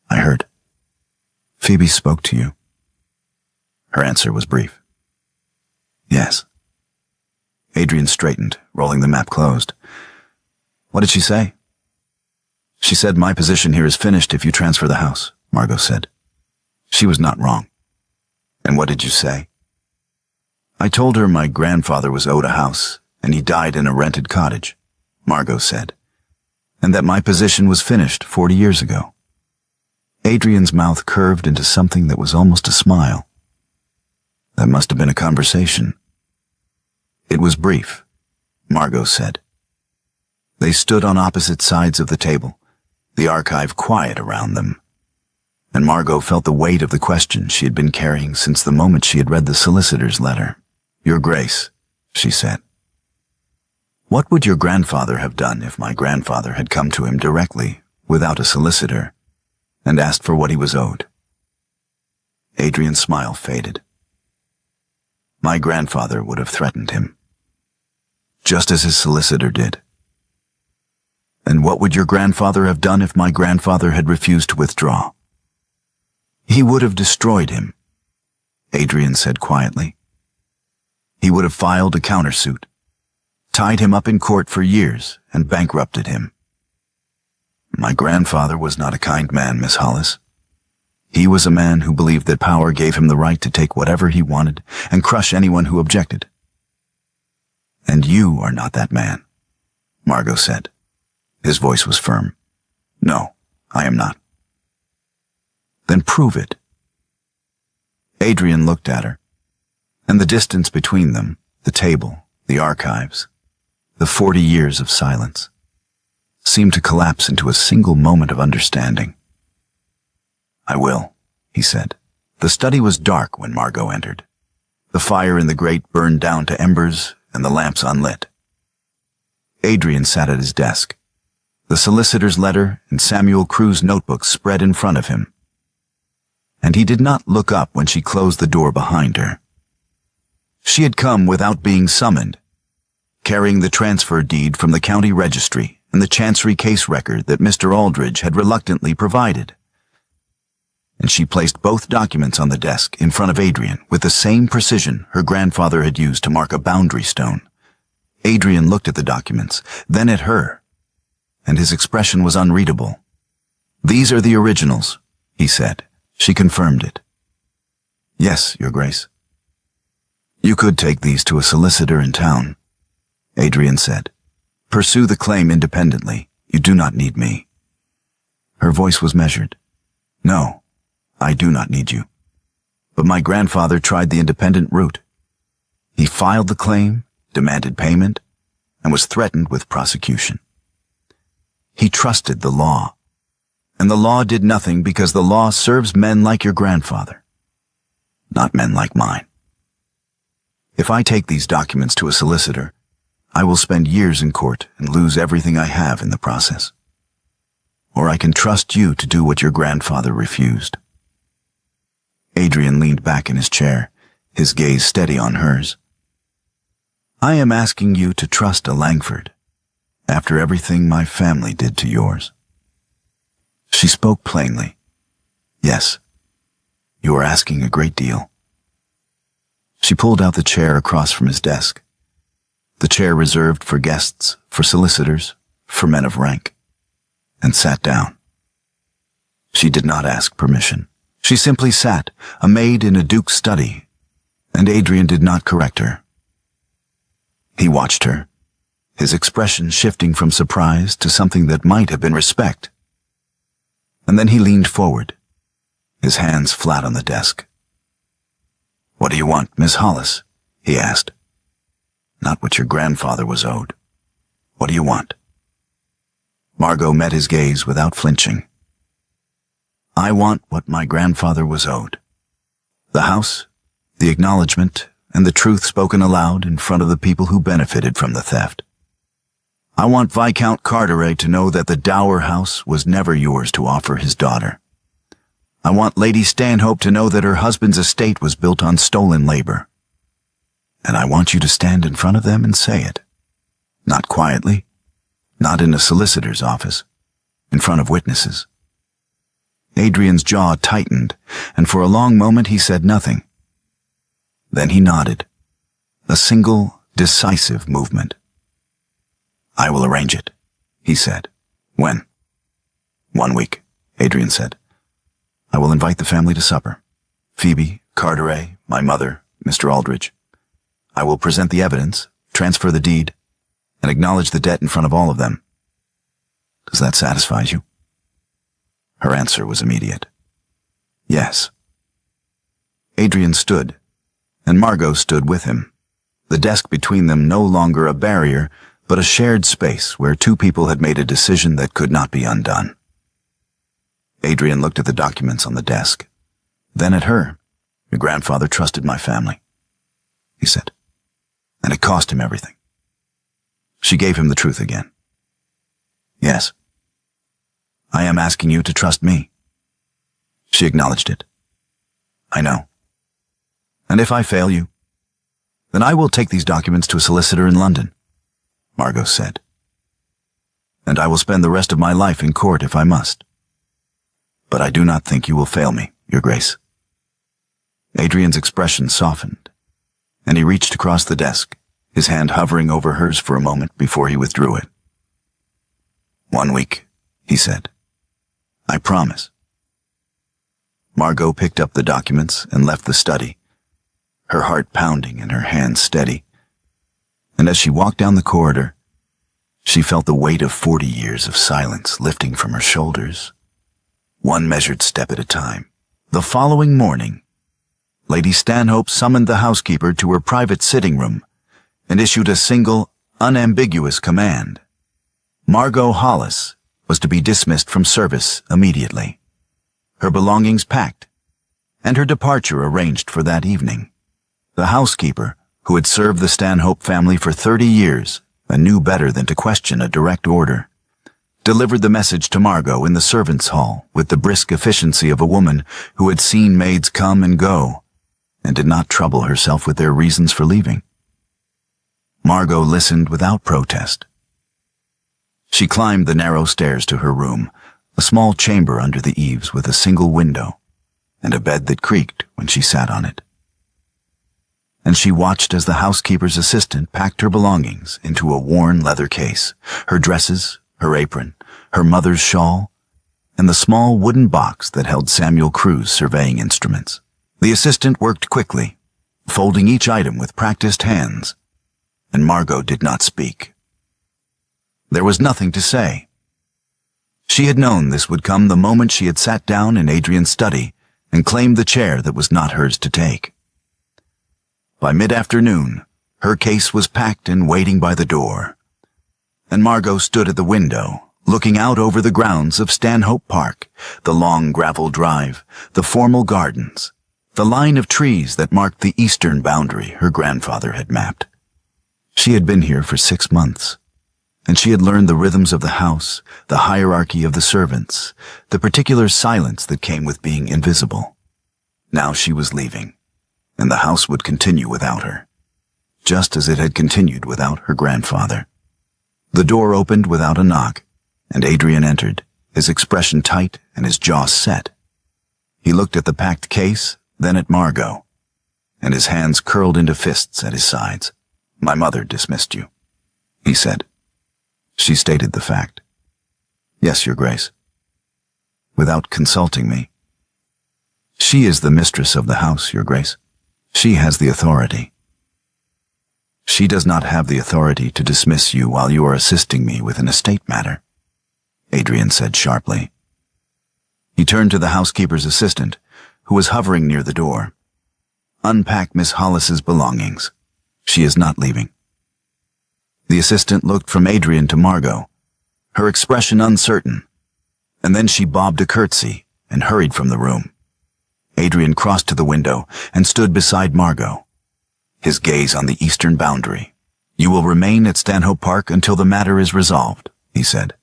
[SPEAKER 1] I heard. Phoebe spoke to you. Her answer was brief. Yes. Adrian straightened, rolling the map closed. What did she say? She said, "My position here is finished if you transfer the house," Margot said. She was not wrong. "And what did you say?" "I told her my grandfather was owed a house, and he died in a rented cottage," Margot said, "and that my position was finished 40 years ago." Adrian's mouth curved into something that was almost a smile. "That must have been a conversation." "It was brief," Margot said. They stood on opposite sides of the table, the archive quiet around them, and Margot felt the weight of the question she had been carrying since the moment she had read the solicitor's letter. "Your Grace," she said, "what would your grandfather have done if my grandfather had come to him directly, without a solicitor, and asked for what he was owed?" Adrian's smile faded. "My grandfather would have threatened him, just as his solicitor did." "And what would your grandfather have done if my grandfather had refused to withdraw?" "He would have destroyed him," Adrian said quietly. "He would have filed a countersuit, tied him up in court for years, and bankrupted him." "My grandfather was not a kind man, Miss Hollis. He was a man who believed that power gave him the right to take whatever he wanted and crush anyone who objected." "And you are not that man," Margot said. His voice was firm. "No, I am not." "Then prove it." Adrian looked at her, and the distance between them, the table, the archives, the 40 years of silence, seemed to collapse into a single moment of understanding. "I will," he said. The study was dark when Margot entered. The fire in the grate burned down to embers and the lamps unlit. Adrian sat at his desk, the solicitor's letter and Samuel Crew's notebook spread in front of him. And he did not look up when she closed the door behind her. She had come without being summoned, carrying the transfer deed from the county registry and the chancery case record that Mr. Aldridge had reluctantly provided. And she placed both documents on the desk in front of Adrian with the same precision her grandfather had used to mark a boundary stone. Adrian looked at the documents, then at her, and his expression was unreadable. "These are the originals," he said. She confirmed it. "Yes, Your Grace." "You could take these to a solicitor in town," Adrian said. "Pursue the claim independently. You do not need me." Her voice was measured. "No, I do not need you. But my grandfather tried the independent route. He filed the claim, demanded payment, and was threatened with prosecution. He trusted the law, and the law did nothing because the law serves men like your grandfather, not men like mine. If I take these documents to a solicitor, I will spend years in court and lose everything I have in the process. Or I can trust you to do what your grandfather refused." Adrian leaned back in his chair, his gaze steady on hers. "I am asking you to trust a Langford, after everything my family did to yours." She spoke plainly. "Yes, you are asking a great deal." She pulled out the chair across from his desk, the chair reserved for guests, for solicitors, for men of rank, and sat down. She did not ask permission. She simply sat, a maid in a duke's study, and Adrian did not correct her. He watched her, his expression shifting from surprise to something that might have been respect. And then he leaned forward, his hands flat on the desk. "What do you want, Miss Hollis?" he asked. "Not what your grandfather was owed. What do you want?" Margot met his gaze without flinching. "I want what my grandfather was owed. The house, the acknowledgement, and the truth spoken aloud in front of the people who benefited from the theft. I want Viscount Carteret to know that the dower house was never yours to offer his daughter. I want Lady Stanhope to know that her husband's estate was built on stolen labor. And I want you to stand in front of them and say it. Not quietly, not in a solicitor's office, in front of witnesses." Adrian's jaw tightened, and for a long moment he said nothing. Then he nodded, a single, decisive movement. "I will arrange it," he said. "When?" 1 week, Adrian said. I will invite the family to supper. Phoebe, Carteret, my mother, Mr. Aldridge. I will present the evidence, transfer the deed, and acknowledge the debt in front of all of them. Does that satisfy you? Her answer was immediate. Yes. Adrian stood, and Margot stood with him, the desk between them no longer a barrier, but a shared space where two people had made a decision that could not be undone. Adrian looked at the documents on the desk, then at her. Your grandfather trusted my family, he said, and it cost him everything. She gave him the truth again. Yes. I am asking you to trust me. She acknowledged it. I know. And if I fail you, then I will take these documents to a solicitor in London, Margot said. And I will spend the rest of my life in court if I must. But I do not think you will fail me, Your Grace. Adrian's expression softened, and he reached across the desk, his hand hovering over hers for a moment before he withdrew it. 1 week, he said. I promise. Margot picked up the documents and left the study, her heart pounding and her hands steady. And as she walked down the corridor, she felt the weight of 40 years of silence lifting from her shoulders, one measured step at a time. The following morning, Lady Stanhope summoned the housekeeper to her private sitting room and issued a single, unambiguous command. Margot Hollis was to be dismissed from service immediately, her belongings packed, and her departure arranged for that evening. The housekeeper, who had served the Stanhope family for 30 years and knew better than to question a direct order, delivered the message to Margot in the servants' hall with the brisk efficiency of a woman who had seen maids come and go and did not trouble herself with their reasons for leaving. Margot listened without protest. She climbed the narrow stairs to her room, a small chamber under the eaves with a single window and a bed that creaked when she sat on it. And she watched as the housekeeper's assistant packed her belongings into a worn leather case, her dresses, her apron, her mother's shawl, and the small wooden box that held Samuel Crew's surveying instruments. The assistant worked quickly, folding each item with practiced hands, and Margot did not speak. There was nothing to say. She had known this would come the moment she had sat down in Adrian's study and claimed the chair that was not hers to take. By mid-afternoon, her case was packed and waiting by the door, and Margot stood at the window, looking out over the grounds of Stanhope Park, the long gravel drive, the formal gardens, the line of trees that marked the eastern boundary her grandfather had mapped. She had been here for 6 months, and she had learned the rhythms of the house, the hierarchy of the servants, the particular silence that came with being invisible. Now she was leaving, and the house would continue without her, just as it had continued without her grandfather. The door opened without a knock, and Adrian entered, his expression tight and his jaw set. He looked at the packed case, then at Margot, and his hands curled into fists at his sides. My mother dismissed you, he said. She stated the fact. Yes, Your Grace. Without consulting me. She is the mistress of the house, Your Grace. She has the authority. She does not have the authority to dismiss you while you are assisting me with an estate matter, Adrian said sharply. He turned to the housekeeper's assistant, who was hovering near the door. Unpack Miss Hollis's belongings. She is not leaving. The assistant looked from Adrian to Margot, her expression uncertain, and then she bobbed a curtsy and hurried from the room. Adrian crossed to the window and stood beside Margot, his gaze on the eastern boundary. You will remain at Stanhope Park until the matter is resolved, he said.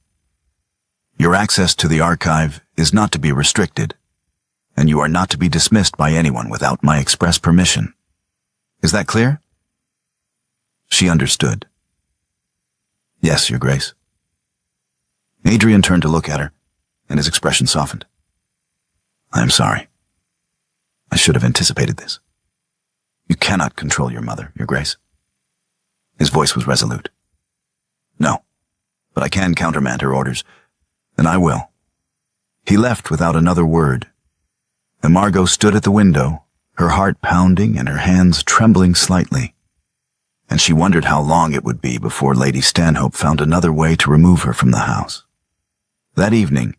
[SPEAKER 1] Your access to the archive is not to be restricted, and you are not to be dismissed by anyone without my express permission. Is that clear? She understood. Yes, Your Grace. Adrian turned to look at her, and his expression softened. I am sorry. I should have anticipated this. You cannot control your mother, Your Grace. His voice was resolute. No, but I can countermand her orders, and I will. He left without another word, and Margot stood at the window, her heart pounding and her hands trembling slightly. And she wondered how long it would be before Lady Stanhope found another way to remove her from the house. That evening,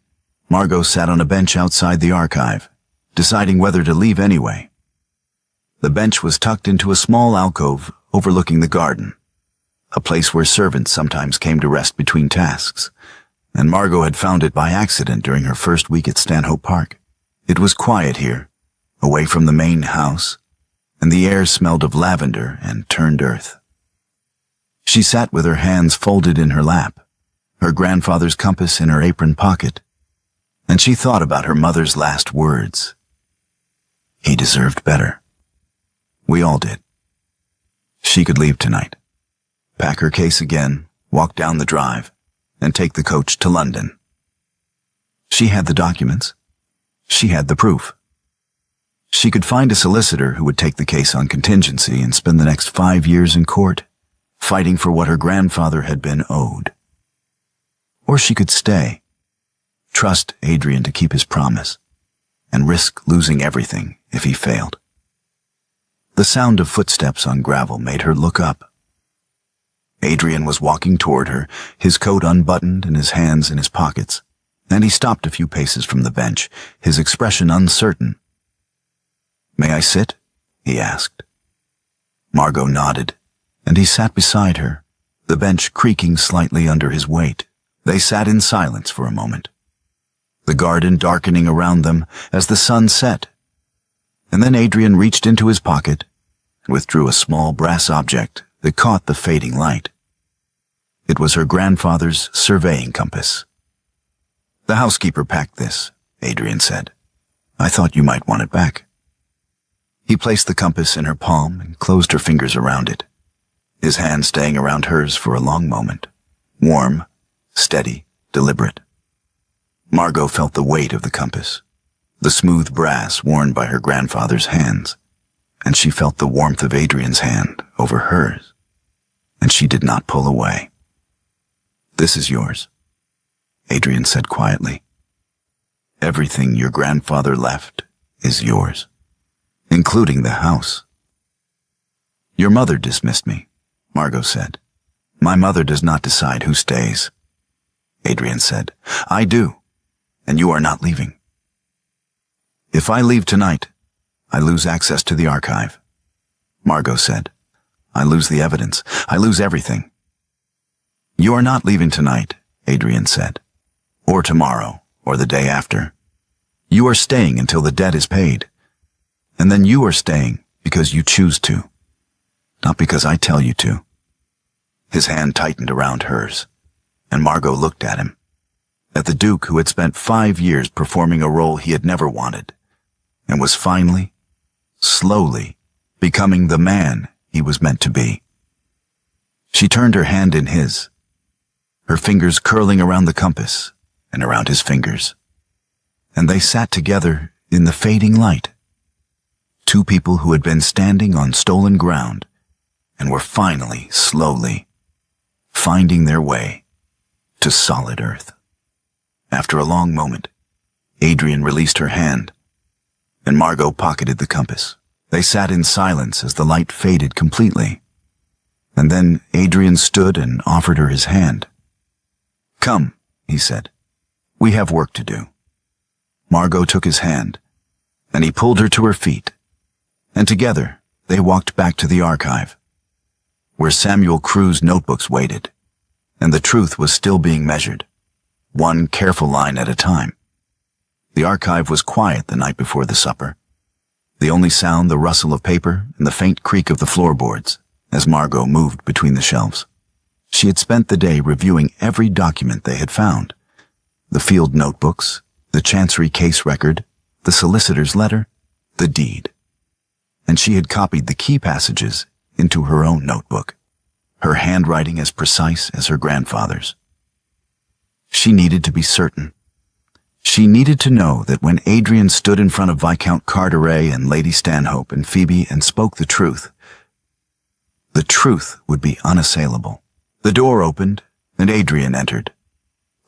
[SPEAKER 1] Margot sat on a bench outside the archive, deciding whether to leave anyway. The bench was tucked into a small alcove overlooking the garden, a place where servants sometimes came to rest between tasks, and Margot had found it by accident during her first week at Stanhope Park. It was quiet here, away from the main house, and the air smelled of lavender and turned earth. She sat with her hands folded in her lap, her grandfather's compass in her apron pocket, and she thought about her mother's last words. He deserved better. We all did. She could leave tonight, pack her case again, walk down the drive, and take the coach to London. She had the documents. She had the proof. She could find a solicitor who would take the case on contingency and spend the next 5 years in court, fighting for what her grandfather had been owed. Or she could stay, trust Adrian to keep his promise, and risk losing everything if he failed. The sound of footsteps on gravel made her look up. Adrian was walking toward her, his coat unbuttoned and his hands in his pockets, and he stopped a few paces from the bench, his expression uncertain. "May I sit?" he asked. Margot nodded, and he sat beside her, the bench creaking slightly under his weight. They sat in silence for a moment, the garden darkening around them as the sun set. And then Adrian reached into his pocket and withdrew a small brass object that caught the fading light. It was her grandfather's surveying compass. "The housekeeper packed this," Adrian said. "I thought you might want it back." He placed the compass in her palm and closed her fingers around it, his hand staying around hers for a long moment, warm, steady, deliberate. Margot felt the weight of the compass, the smooth brass worn by her grandfather's hands, and she felt the warmth of Adrian's hand over hers, and she did not pull away. "This is yours," Adrian said quietly. "Everything your grandfather left is yours, including the house." "Your mother dismissed me," Margot said. "My mother does not decide who stays," Adrian said. "I do, and you are not leaving." "If I leave tonight, I lose access to the archive," Margot said. "I lose the evidence. I lose everything." "You are not leaving tonight," Adrian said, "or tomorrow, or the day after. You are staying until the debt is paid. And then you are staying because you choose to, not because I tell you to." His hand tightened around hers, and Margot looked at him, at the Duke who had spent 5 years performing a role he had never wanted, and was finally, slowly, becoming the man he was meant to be. She turned her hand in his, her fingers curling around the compass and around his fingers, and they sat together in the fading light, two people who had been standing on stolen ground and were finally, slowly, finding their way to solid earth. After a long moment, Adrian released her hand, and Margot pocketed the compass. They sat in silence as the light faded completely, and then Adrian stood and offered her his hand. "Come," he said. "We have work to do." Margot took his hand, and he pulled her to her feet, and together they walked back to the archive, where Samuel Crew's notebooks waited, and the truth was still being measured, one careful line at a time. The archive was quiet the night before the supper, the only sound the rustle of paper and the faint creak of the floorboards as Margot moved between the shelves. She had spent the day reviewing every document they had found, the field notebooks, the chancery case record, the solicitor's letter, the deed. And she had copied the key passages into her own notebook, her handwriting as precise as her grandfather's. She needed to be certain. She needed to know that when Adrian stood in front of Viscount Carteret and Lady Stanhope and Phoebe and spoke the truth would be unassailable. The door opened, and Adrian entered,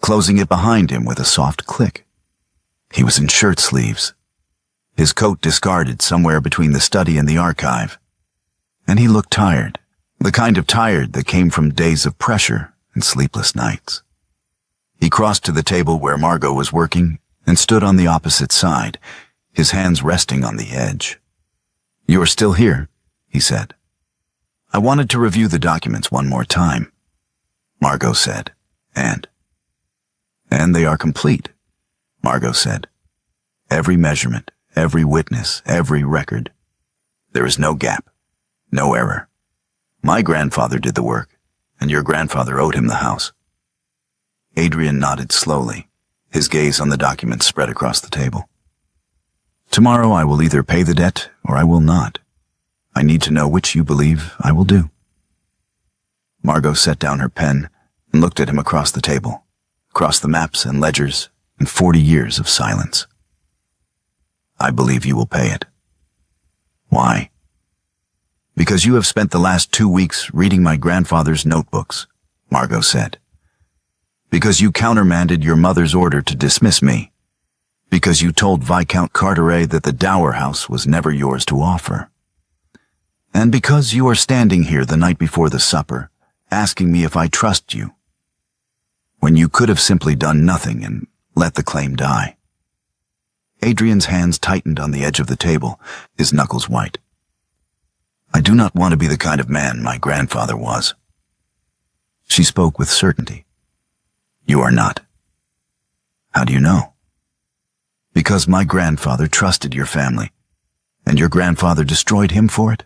[SPEAKER 1] closing it behind him with a soft click. He was in shirt sleeves, his coat discarded somewhere between the study and the archive, and he looked tired, the kind of tired that came from days of pressure and sleepless nights. He crossed to the table where Margot was working and stood on the opposite side, his hands resting on the edge. "You're still here," he said. "I wanted to review the documents one more time," Margot said. And they are complete," Margot said. "Every measurement, every witness, every record. There is no gap, no error. My grandfather did the work, and your grandfather owed him the house." Adrian nodded slowly, his gaze on the documents spread across the table. "Tomorrow I will either pay the debt or I will not. I need to know which you believe I will do." Margot set down her pen and looked at him across the table, across the maps and ledgers and 40 years of silence. "I believe you will pay it." "Why?" "Because you have spent the last 2 weeks reading my grandfather's notebooks," Margot said. "Because you countermanded your mother's order to dismiss me. Because you told Viscount Carteret that the dower house was never yours to offer. And because you are standing here the night before the supper, asking me if I trust you, when you could have simply done nothing and let the claim die." Adrian's hands tightened on the edge of the table, his knuckles white. "I do not want to be the kind of man my grandfather was." She spoke with certainty. "You are not." "How do you know?" "Because my grandfather trusted your family, and your grandfather destroyed him for it,"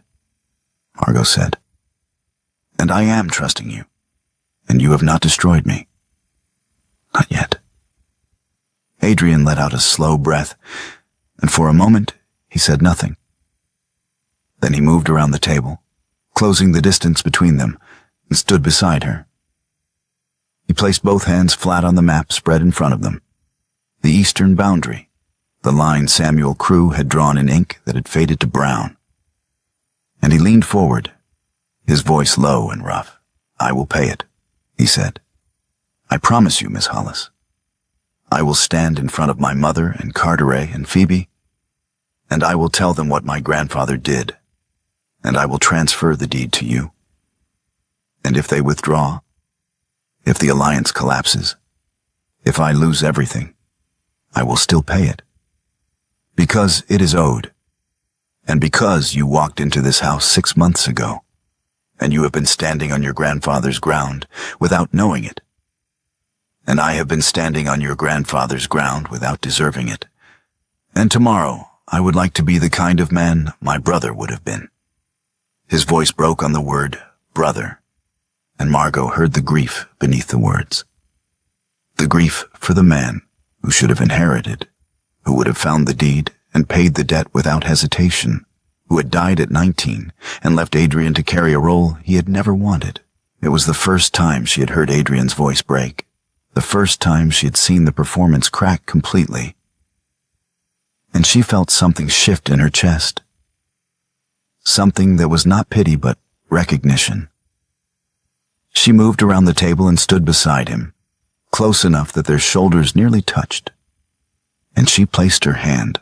[SPEAKER 1] Margot said. "And I am trusting you, and you have not destroyed me. Not yet." Adrian let out a slow breath, and for a moment he said nothing. Then he moved around the table, closing the distance between them, and stood beside her. He placed both hands flat on the map spread in front of them, the eastern boundary, the line Samuel Crewe had drawn in ink that had faded to brown. And he leaned forward, his voice low and rough. "I will pay it," he said. "I promise you, Miss Hollis. I will stand in front of my mother and Carteret and Phoebe, and I will tell them what my grandfather did, and I will transfer the deed to you. And if they withdraw, if the alliance collapses, if I lose everything, I will still pay it. Because it is owed, and because you walked into this house 6 months ago, and you have been standing on your grandfather's ground without knowing it. And I have been standing on your grandfather's ground without deserving it. And tomorrow I would like to be the kind of man my brother would have been." His voice broke on the word brother, and Margot heard the grief beneath the words. The grief for the man who should have inherited, who would have found the deed and paid the debt without hesitation, who had died at 19 and left Adrian to carry a role he had never wanted. It was the first time she had heard Adrian's voice break, the first time she had seen the performance crack completely. And she felt something shift in her chest. Something that was not pity but recognition. She moved around the table and stood beside him, close enough that their shoulders nearly touched. And she placed her hand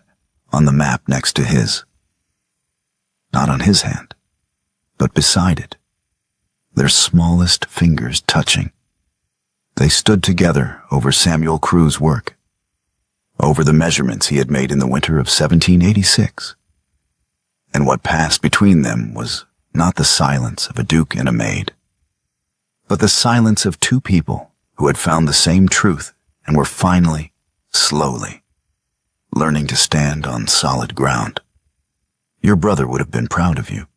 [SPEAKER 1] on the map next to his. Not on his hand, but beside it, their smallest fingers touching. They stood together over Samuel Crewe's work, over the measurements he had made in the winter of 1786. And what passed between them was not the silence of a duke and a maid, but the silence of two people who had found the same truth and were finally, slowly, learning to stand on solid ground. "Your brother would have been proud of you,"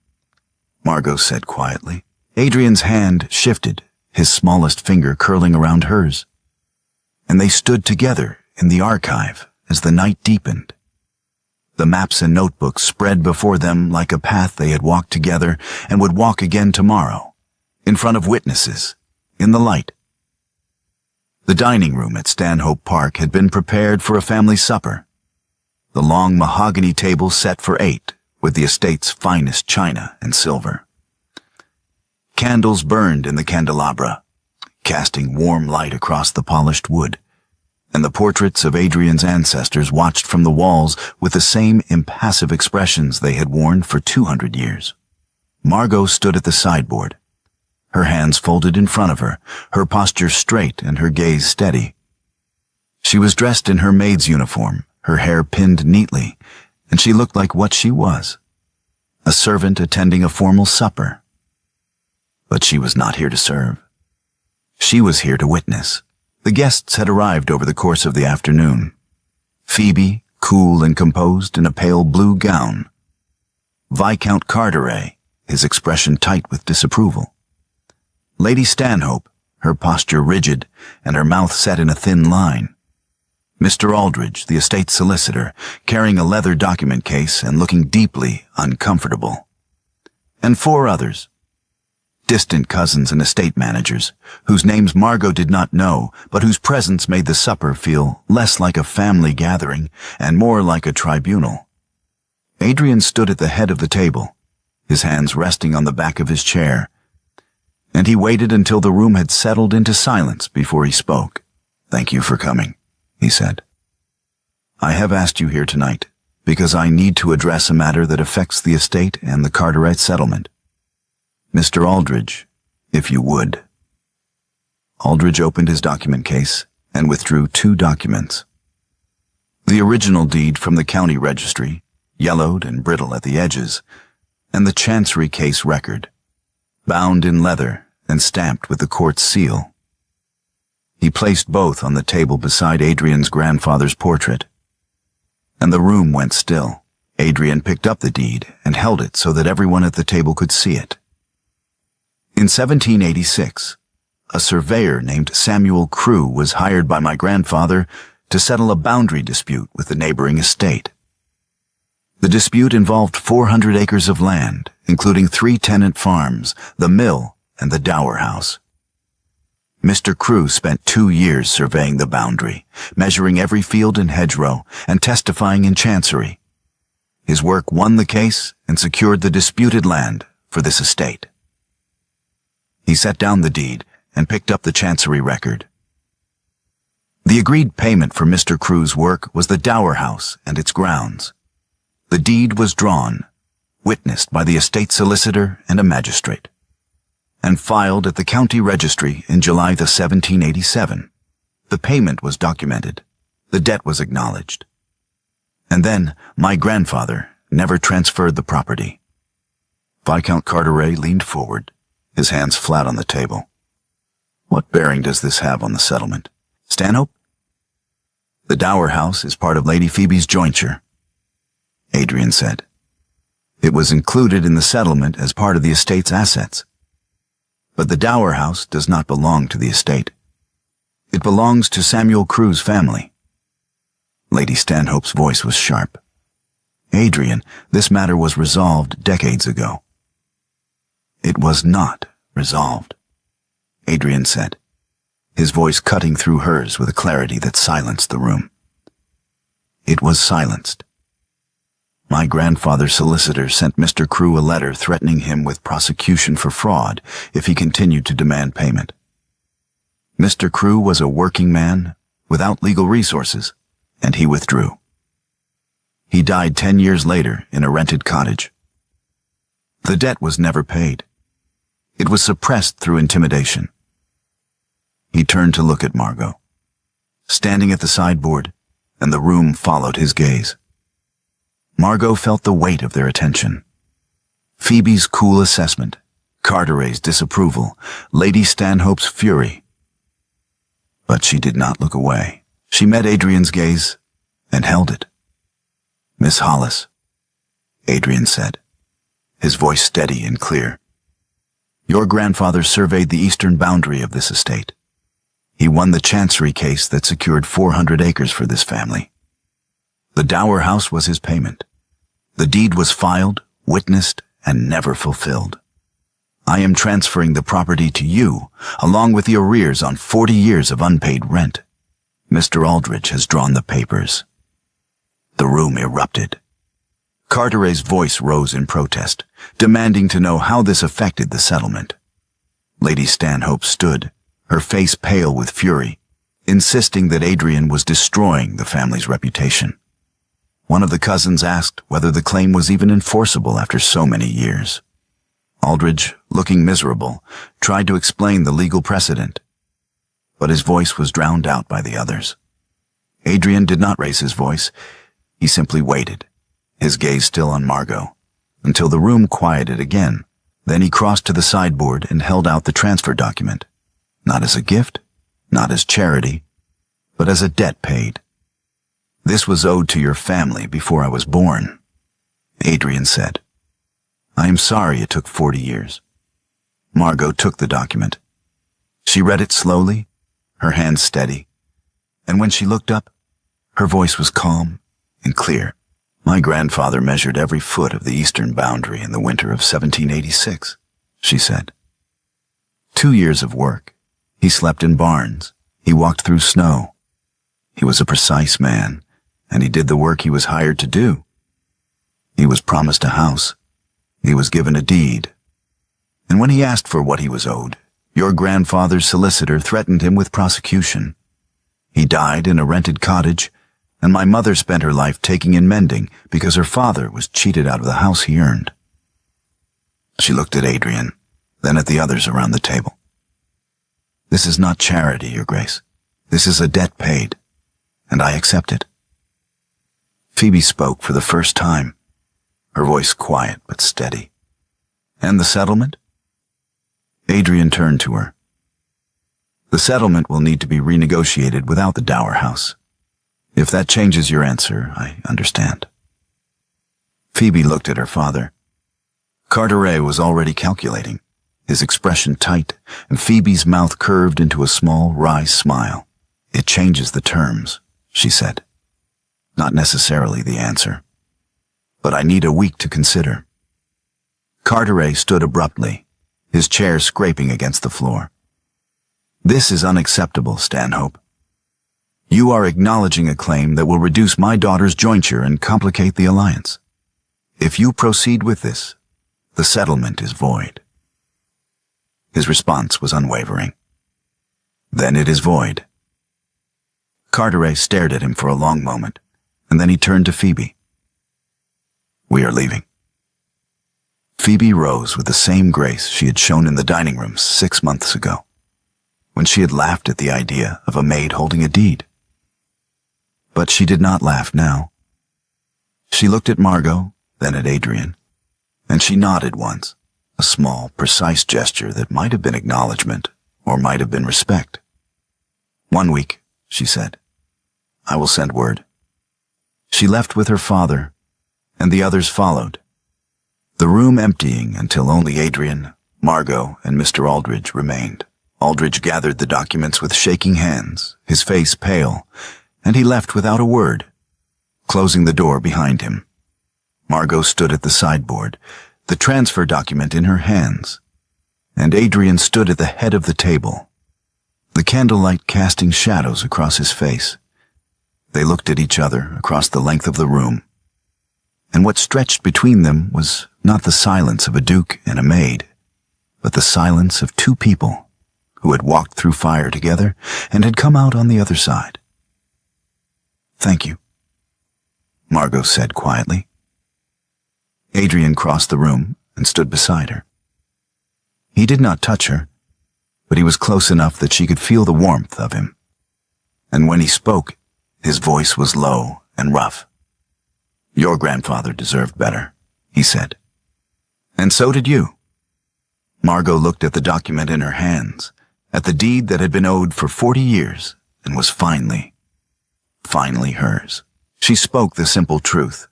[SPEAKER 1] Margot said quietly. Adrian's hand shifted, his smallest finger curling around hers, and they stood together in the archive as the night deepened. The maps and notebooks spread before them like a path they had walked together and would walk again tomorrow, in front of witnesses, in the light. The dining room at Stanhope Park had been prepared for a family supper. The long mahogany table set for 8, with the estate's finest china and silver. Candles burned in the candelabra, casting warm light across the polished wood, and the portraits of Adrian's ancestors watched from the walls with the same impassive expressions they had worn for 200 years. Margot stood at the sideboard, her hands folded in front of her, her posture straight and her gaze steady. She was dressed in her maid's uniform, her hair pinned neatly, and she looked like what she was, a servant attending a formal supper. But she was not here to serve. She was here to witness. The guests had arrived over the course of the afternoon. Phoebe, cool and composed in a pale blue gown. Viscount Carteret, his expression tight with disapproval. Lady Stanhope, her posture rigid and her mouth set in a thin line. Mr. Aldridge, the estate solicitor, carrying a leather document case and looking deeply uncomfortable. And 4 others, distant cousins and estate managers, whose names Margot did not know, but whose presence made the supper feel less like a family gathering and more like a tribunal. Adrian stood at the head of the table, his hands resting on the back of his chair, and he waited until the room had settled into silence before he spoke. "Thank you for coming," he said. "I have asked you here tonight because I need to address a matter that affects the estate and the Carteret settlement. Mr. Aldridge, if you would." Aldridge opened his document case and withdrew 2 documents. The original deed from the county registry, yellowed and brittle at the edges, and the chancery case record, bound in leather and stamped with the court's seal. He placed both on the table beside Adrian's grandfather's portrait, and the room went still. Adrian picked up the deed and held it so that everyone at the table could see it. In 1786, a surveyor named Samuel Crewe was hired by my grandfather to settle a boundary dispute with the neighboring estate. The dispute involved 400 acres of land, including 3 tenant farms, the mill, and the dower house. Mr. Crewe spent 2 years surveying the boundary, measuring every field and hedgerow, and testifying in chancery. His work won the case and secured the disputed land for this estate. He set down the deed and picked up the chancery record. The agreed payment for Mr. Crewe's work was the dower house and its grounds. The deed was drawn, witnessed by the estate solicitor and a magistrate, and filed at the county registry in July 1787. The payment was documented. The debt was acknowledged. And then my grandfather never transferred the property. Viscount Carteret leaned forward, his hands flat on the table. "What bearing does this have on the settlement, Stanhope?" "The dower house is part of Lady Phoebe's jointure," Adrian said. "It was included in the settlement as part of the estate's assets. But the dower house does not belong to the estate. It belongs to Samuel Crewe's family." Lady Stanhope's voice was sharp. "Adrian, this matter was resolved decades ago." "It was not resolved," Adrian said, his voice cutting through hers with a clarity that silenced the room. "It was silenced. My grandfather's solicitor sent Mr. Crewe a letter threatening him with prosecution for fraud if he continued to demand payment. Mr. Crewe was a working man without legal resources, and he withdrew. He died 10 years later in a rented cottage. The debt was never paid. It was suppressed through intimidation." He turned to look at Margot, standing at the sideboard, and the room followed his gaze. Margot felt the weight of their attention. Phoebe's cool assessment, Carteret's disapproval, Lady Stanhope's fury. But she did not look away. She met Adrian's gaze and held it. "Miss Hollis," Adrian said, his voice steady and clear. "Your grandfather surveyed the eastern boundary of this estate. He won the chancery case that secured 400 acres for this family. The dower house was his payment. The deed was filed, witnessed, and never fulfilled. I am transferring the property to you, along with the arrears on 40 years of unpaid rent. Mr. Aldridge has drawn the papers." The room erupted. Carteret's voice rose in protest, demanding to know how this affected the settlement. Lady Stanhope stood, her face pale with fury, insisting that Adrian was destroying the family's reputation. One of the cousins asked whether the claim was even enforceable after so many years. Aldridge, looking miserable, tried to explain the legal precedent, but his voice was drowned out by the others. Adrian did not raise his voice. He simply waited, his gaze still on Margot, until the room quieted again. Then he crossed to the sideboard and held out the transfer document, not as a gift, not as charity, but as a debt paid. "This was owed to your family before I was born," Adrian said. "I am sorry it took 40 years. Margot took the document. She read it slowly, her hands steady, and when she looked up, her voice was calm and clear. "My grandfather measured every foot of the eastern boundary in the winter of 1786, she said. 2 years of work. He slept in barns. He walked through snow. He was a precise man, and he did the work he was hired to do. He was promised a house. He was given a deed. And when he asked for what he was owed, your grandfather's solicitor threatened him with prosecution. He died in a rented cottage, and my mother spent her life taking in mending because her father was cheated out of the house he earned." She looked at Adrian, then at the others around the table. "This is not charity, Your Grace. This is a debt paid, and I accept it." Phoebe spoke for the first time, her voice quiet but steady. "And the settlement?" Adrian turned to her. "The settlement will need to be renegotiated without the dower house. If that changes your answer, I understand." Phoebe looked at her father. Carteret was already calculating, his expression tight, and Phoebe's mouth curved into a small, wry smile. "It changes the terms," she said. "Not necessarily the answer. But I need a week to consider." Carteret stood abruptly, his chair scraping against the floor. "This is unacceptable, Stanhope. You are acknowledging a claim that will reduce my daughter's jointure and complicate the alliance. If you proceed with this, the settlement is void." His response was unwavering. "Then it is void." Carteret stared at him for a long moment, and then he turned to Phoebe. "We are leaving." Phoebe rose with the same grace she had shown in the dining room 6 months ago, when she had laughed at the idea of a maid holding a deed. But she did not laugh now. She looked at Margot, then at Adrian, and she nodded once, a small, precise gesture that might have been acknowledgement or might have been respect. "1 week," she said. "I will send word." She left with her father, and the others followed, the room emptying until only Adrian, Margot, and Mr. Aldridge remained. Aldridge gathered the documents with shaking hands, his face pale, and he left without a word, closing the door behind him. Margot stood at the sideboard, the transfer document in her hands, and Adrian stood at the head of the table, the candlelight casting shadows across his face. They looked at each other across the length of the room, and what stretched between them was not the silence of a duke and a maid, but the silence of 2 people who had walked through fire together and had come out on the other side. "Thank you," Margot said quietly. Adrian crossed the room and stood beside her. He did not touch her, but he was close enough that she could feel the warmth of him. And when he spoke, his voice was low and rough. "Your grandfather deserved better," he said. "And so did you." Margot looked at the document in her hands, at the deed that had been owed for 40 years and was finally hers. She spoke the simple truth.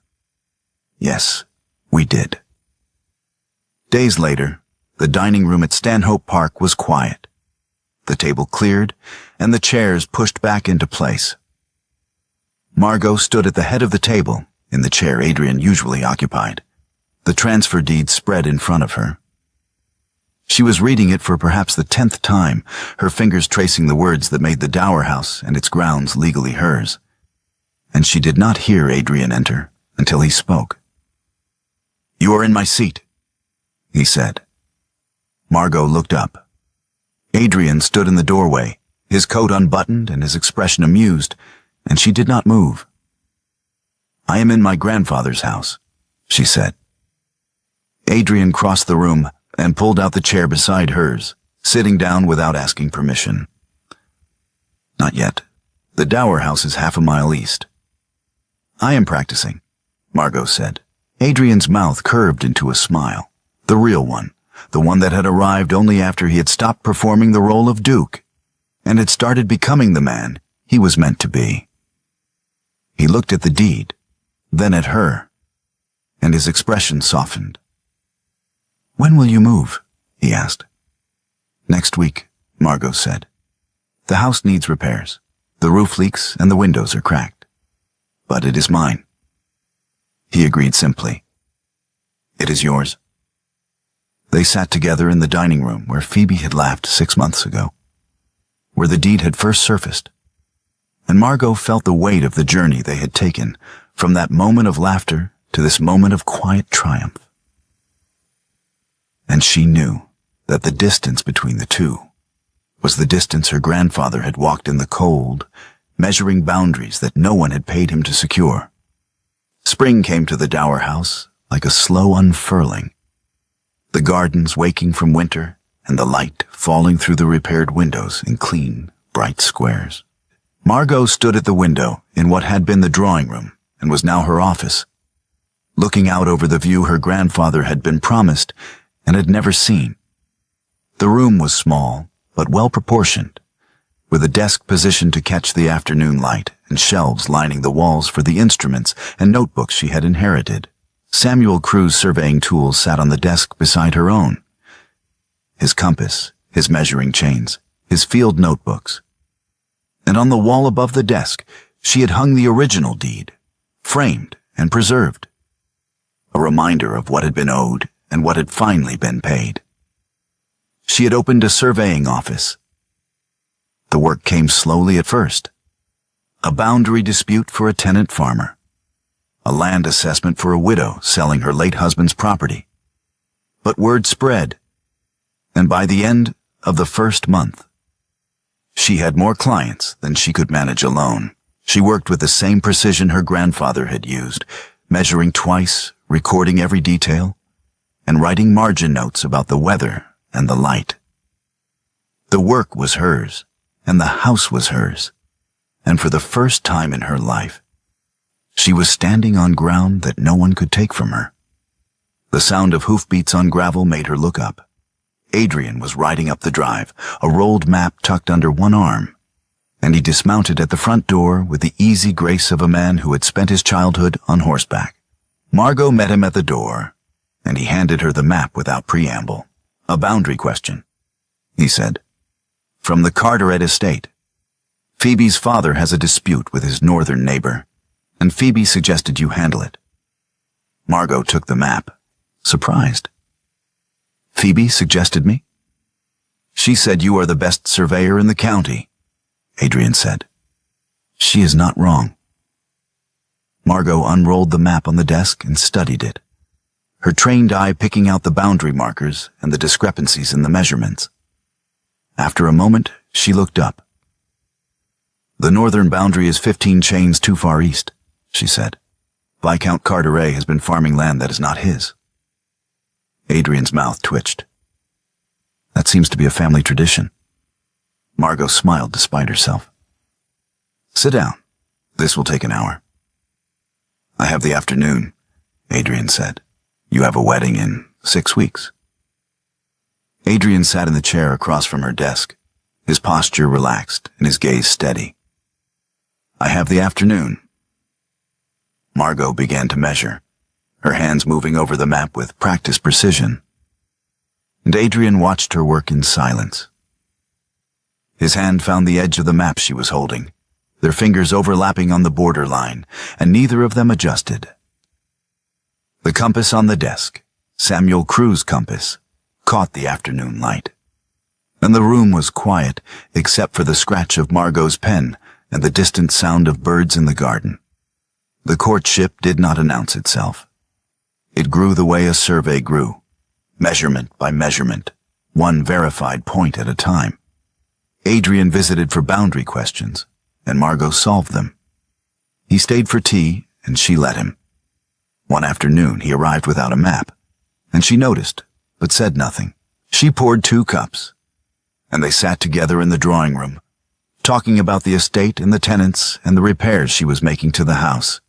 [SPEAKER 1] "Yes, we did." Days later, the dining room at Stanhope Park was quiet. The table cleared, and the chairs pushed back into place. Margot stood at the head of the table, in the chair Adrian usually occupied, the transfer deed spread in front of her. She was reading it for perhaps the 10th time, her fingers tracing the words that made the dower house and its grounds legally hers. And she did not hear Adrian enter until he spoke. "You are in my seat," he said. Margot looked up. Adrian stood in the doorway, his coat unbuttoned and his expression amused, and she did not move. "I am in my grandfather's house," she said. Adrian crossed the room and pulled out the chair beside hers, sitting down without asking permission. "Not yet. The Dower house is half a mile east." "I am practicing," Margot said. Adrian's mouth curved into a smile, the real one, the one that had arrived only after he had stopped performing the role of Duke, and had started becoming the man he was meant to be. He looked at the deed, then at her, and his expression softened. "When will you move?" he asked. "Next week," Margot said. "The house needs repairs. The roof leaks and the windows are cracked. But it is mine." He agreed simply. "It is yours." They sat together in the dining room where Phoebe had laughed 6 months ago, where the deed had first surfaced, and Margot felt the weight of the journey they had taken from that moment of laughter to this moment of quiet triumph. And she knew that the distance between the two was the distance her grandfather had walked in the cold, measuring boundaries that no one had paid him to secure. Spring came to the Dower house like a slow unfurling, the gardens waking from winter and the light falling through the repaired windows in clean, bright squares. Margot stood at the window in what had been the drawing room and was now her office, looking out over the view her grandfather had been promised and had never seen. The room was small, but well-proportioned, with a desk positioned to catch the afternoon light and shelves lining the walls for the instruments and notebooks she had inherited. Samuel Crew's surveying tools sat on the desk beside her own. His compass, his measuring chains, his field notebooks. And on the wall above the desk, she had hung the original deed, framed and preserved. A reminder of what had been owed and what had finally been paid. She had opened a surveying office. The work came slowly at first. A boundary dispute for a tenant farmer. A land assessment for a widow selling her late husband's property. But word spread, and by the end of the first month, she had more clients than she could manage alone. She worked with the same precision her grandfather had used, measuring twice, recording every detail, and writing margin notes about the weather and the light. The work was hers, and the house was hers, and for the first time in her life, she was standing on ground that no one could take from her. The sound of hoofbeats on gravel made her look up. Adrian was riding up the drive, a rolled map tucked under one arm, and he dismounted at the front door with the easy grace of a man who had spent his childhood on horseback. Margot met him at the door, and he handed her the map without preamble. "A boundary question," he said. "From the Carteret estate. Phoebe's father has a dispute with his northern neighbor, and Phoebe suggested you handle it." Margot took the map, surprised. "Phoebe suggested me?" "She said you are the best surveyor in the county," Adrian said. "She is not wrong." Margot unrolled the map on the desk and studied it, her trained eye picking out the boundary markers and the discrepancies in the measurements. After a moment, she looked up. "The northern boundary is 15 chains too far east," she said. "Viscount Carteret has been farming land that is not his." Adrian's mouth twitched. "That seems to be a family tradition." Margot smiled despite herself. "Sit down. This will take an hour." "I have the afternoon," Adrian said. "You have a wedding in 6 weeks." Adrian sat in the chair across from her desk, his posture relaxed and his gaze steady. "I have the afternoon." Margot began to measure, her hands moving over the map with practiced precision, and Adrian watched her work in silence. His hand found the edge of the map she was holding, their fingers overlapping on the border line, and neither of them adjusted. The compass on the desk, Samuel Crew's compass, caught the afternoon light, and the room was quiet except for the scratch of Margot's pen and the distant sound of birds in the garden. The courtship did not announce itself. It grew the way a survey grew, measurement by measurement, one verified point at a time. Adrian visited for boundary questions, and Margot solved them. He stayed for tea, and she let him. One afternoon he arrived without a map, and she noticed, but said nothing. She poured 2 cups, and they sat together in the drawing room, talking about the estate and the tenants and the repairs she was making to the house.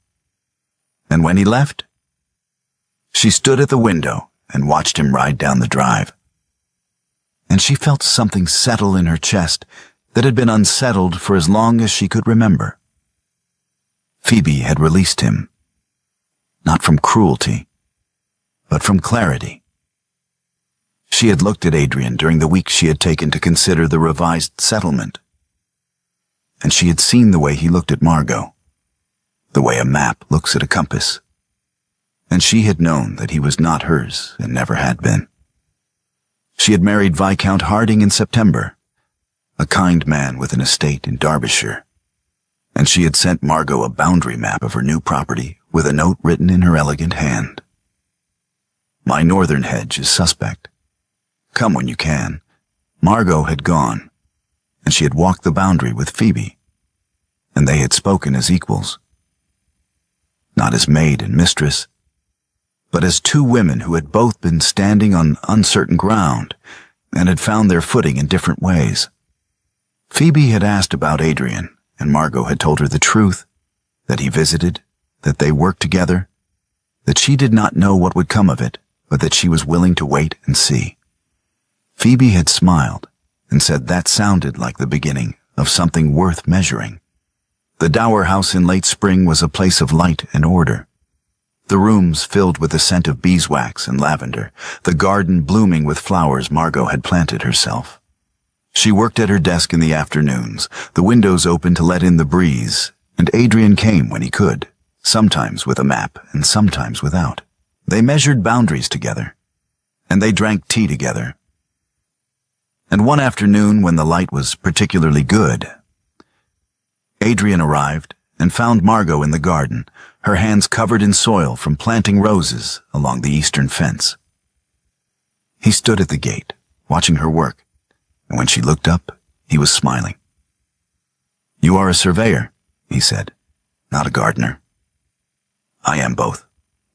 [SPEAKER 1] And when he left, she stood at the window and watched him ride down the drive. And she felt something settle in her chest that had been unsettled for as long as she could remember. Phoebe had released him, not from cruelty, but from clarity. She had looked at Adrian during the week she had taken to consider the revised settlement, and she had seen the way he looked at Margot, the way a map looks at a compass, and she had known that he was not hers and never had been. She had married Viscount Harding in September, a kind man with an estate in Derbyshire, and she had sent Margot a boundary map of her new property with a note written in her elegant hand. My northern hedge is suspect. Come when you can. Margot had gone, and she had walked the boundary with Phoebe, and they had spoken as equals. Not as maid and mistress, but as 2 women who had both been standing on uncertain ground and had found their footing in different ways. Phoebe had asked about Adrian, and Margot had told her the truth, that he visited, that they worked together, that she did not know what would come of it, but that she was willing to wait and see. Phoebe had smiled and said that sounded like the beginning of something worth measuring. The dower house in late spring was a place of light and order. The rooms filled with the scent of beeswax and lavender, the garden blooming with flowers Margot had planted herself. She worked at her desk in the afternoons, the windows open to let in the breeze, and Adrian came when he could, sometimes with a map and sometimes without. They measured boundaries together, and they drank tea together. And one afternoon, when the light was particularly good, Adrian arrived and found Margot in the garden, her hands covered in soil from planting roses along the eastern fence. He stood at the gate, watching her work, and when she looked up, he was smiling. "You are a surveyor," he said, "not a gardener." "I am both,"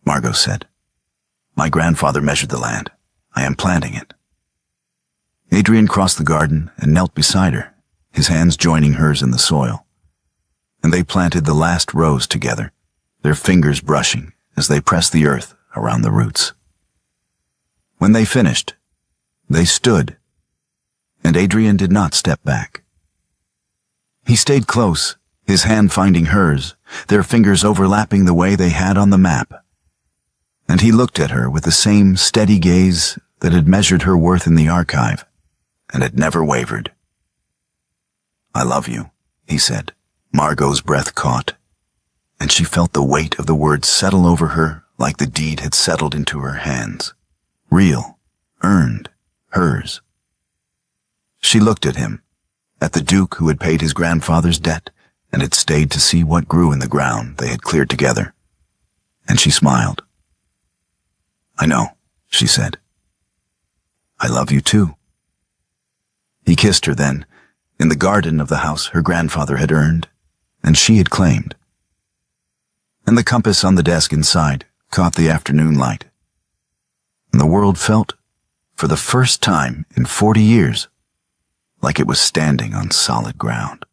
[SPEAKER 1] Margot said. "My grandfather measured the land. I am planting it." Adrian crossed the garden and knelt beside her, his hands joining hers in the soil. And they planted the last rows together, their fingers brushing as they pressed the earth around the roots. When they finished, they stood, and Adrian did not step back. He stayed close, his hand finding hers, their fingers overlapping the way they had on the map. And he looked at her with the same steady gaze that had measured her worth in the archive, and had never wavered. "I love you," he said. Margot's breath caught, and she felt the weight of the words settle over her like the deed had settled into her hands. Real, earned, hers. She looked at him, at the Duke who had paid his grandfather's debt and had stayed to see what grew in the ground they had cleared together, and she smiled. "I know," she said. "I love you too." He kissed her then, in the garden of the house her grandfather had earned, and she had claimed. And the compass on the desk inside caught the afternoon light, and the world felt, for the first time in 40 years, like it was standing on solid ground.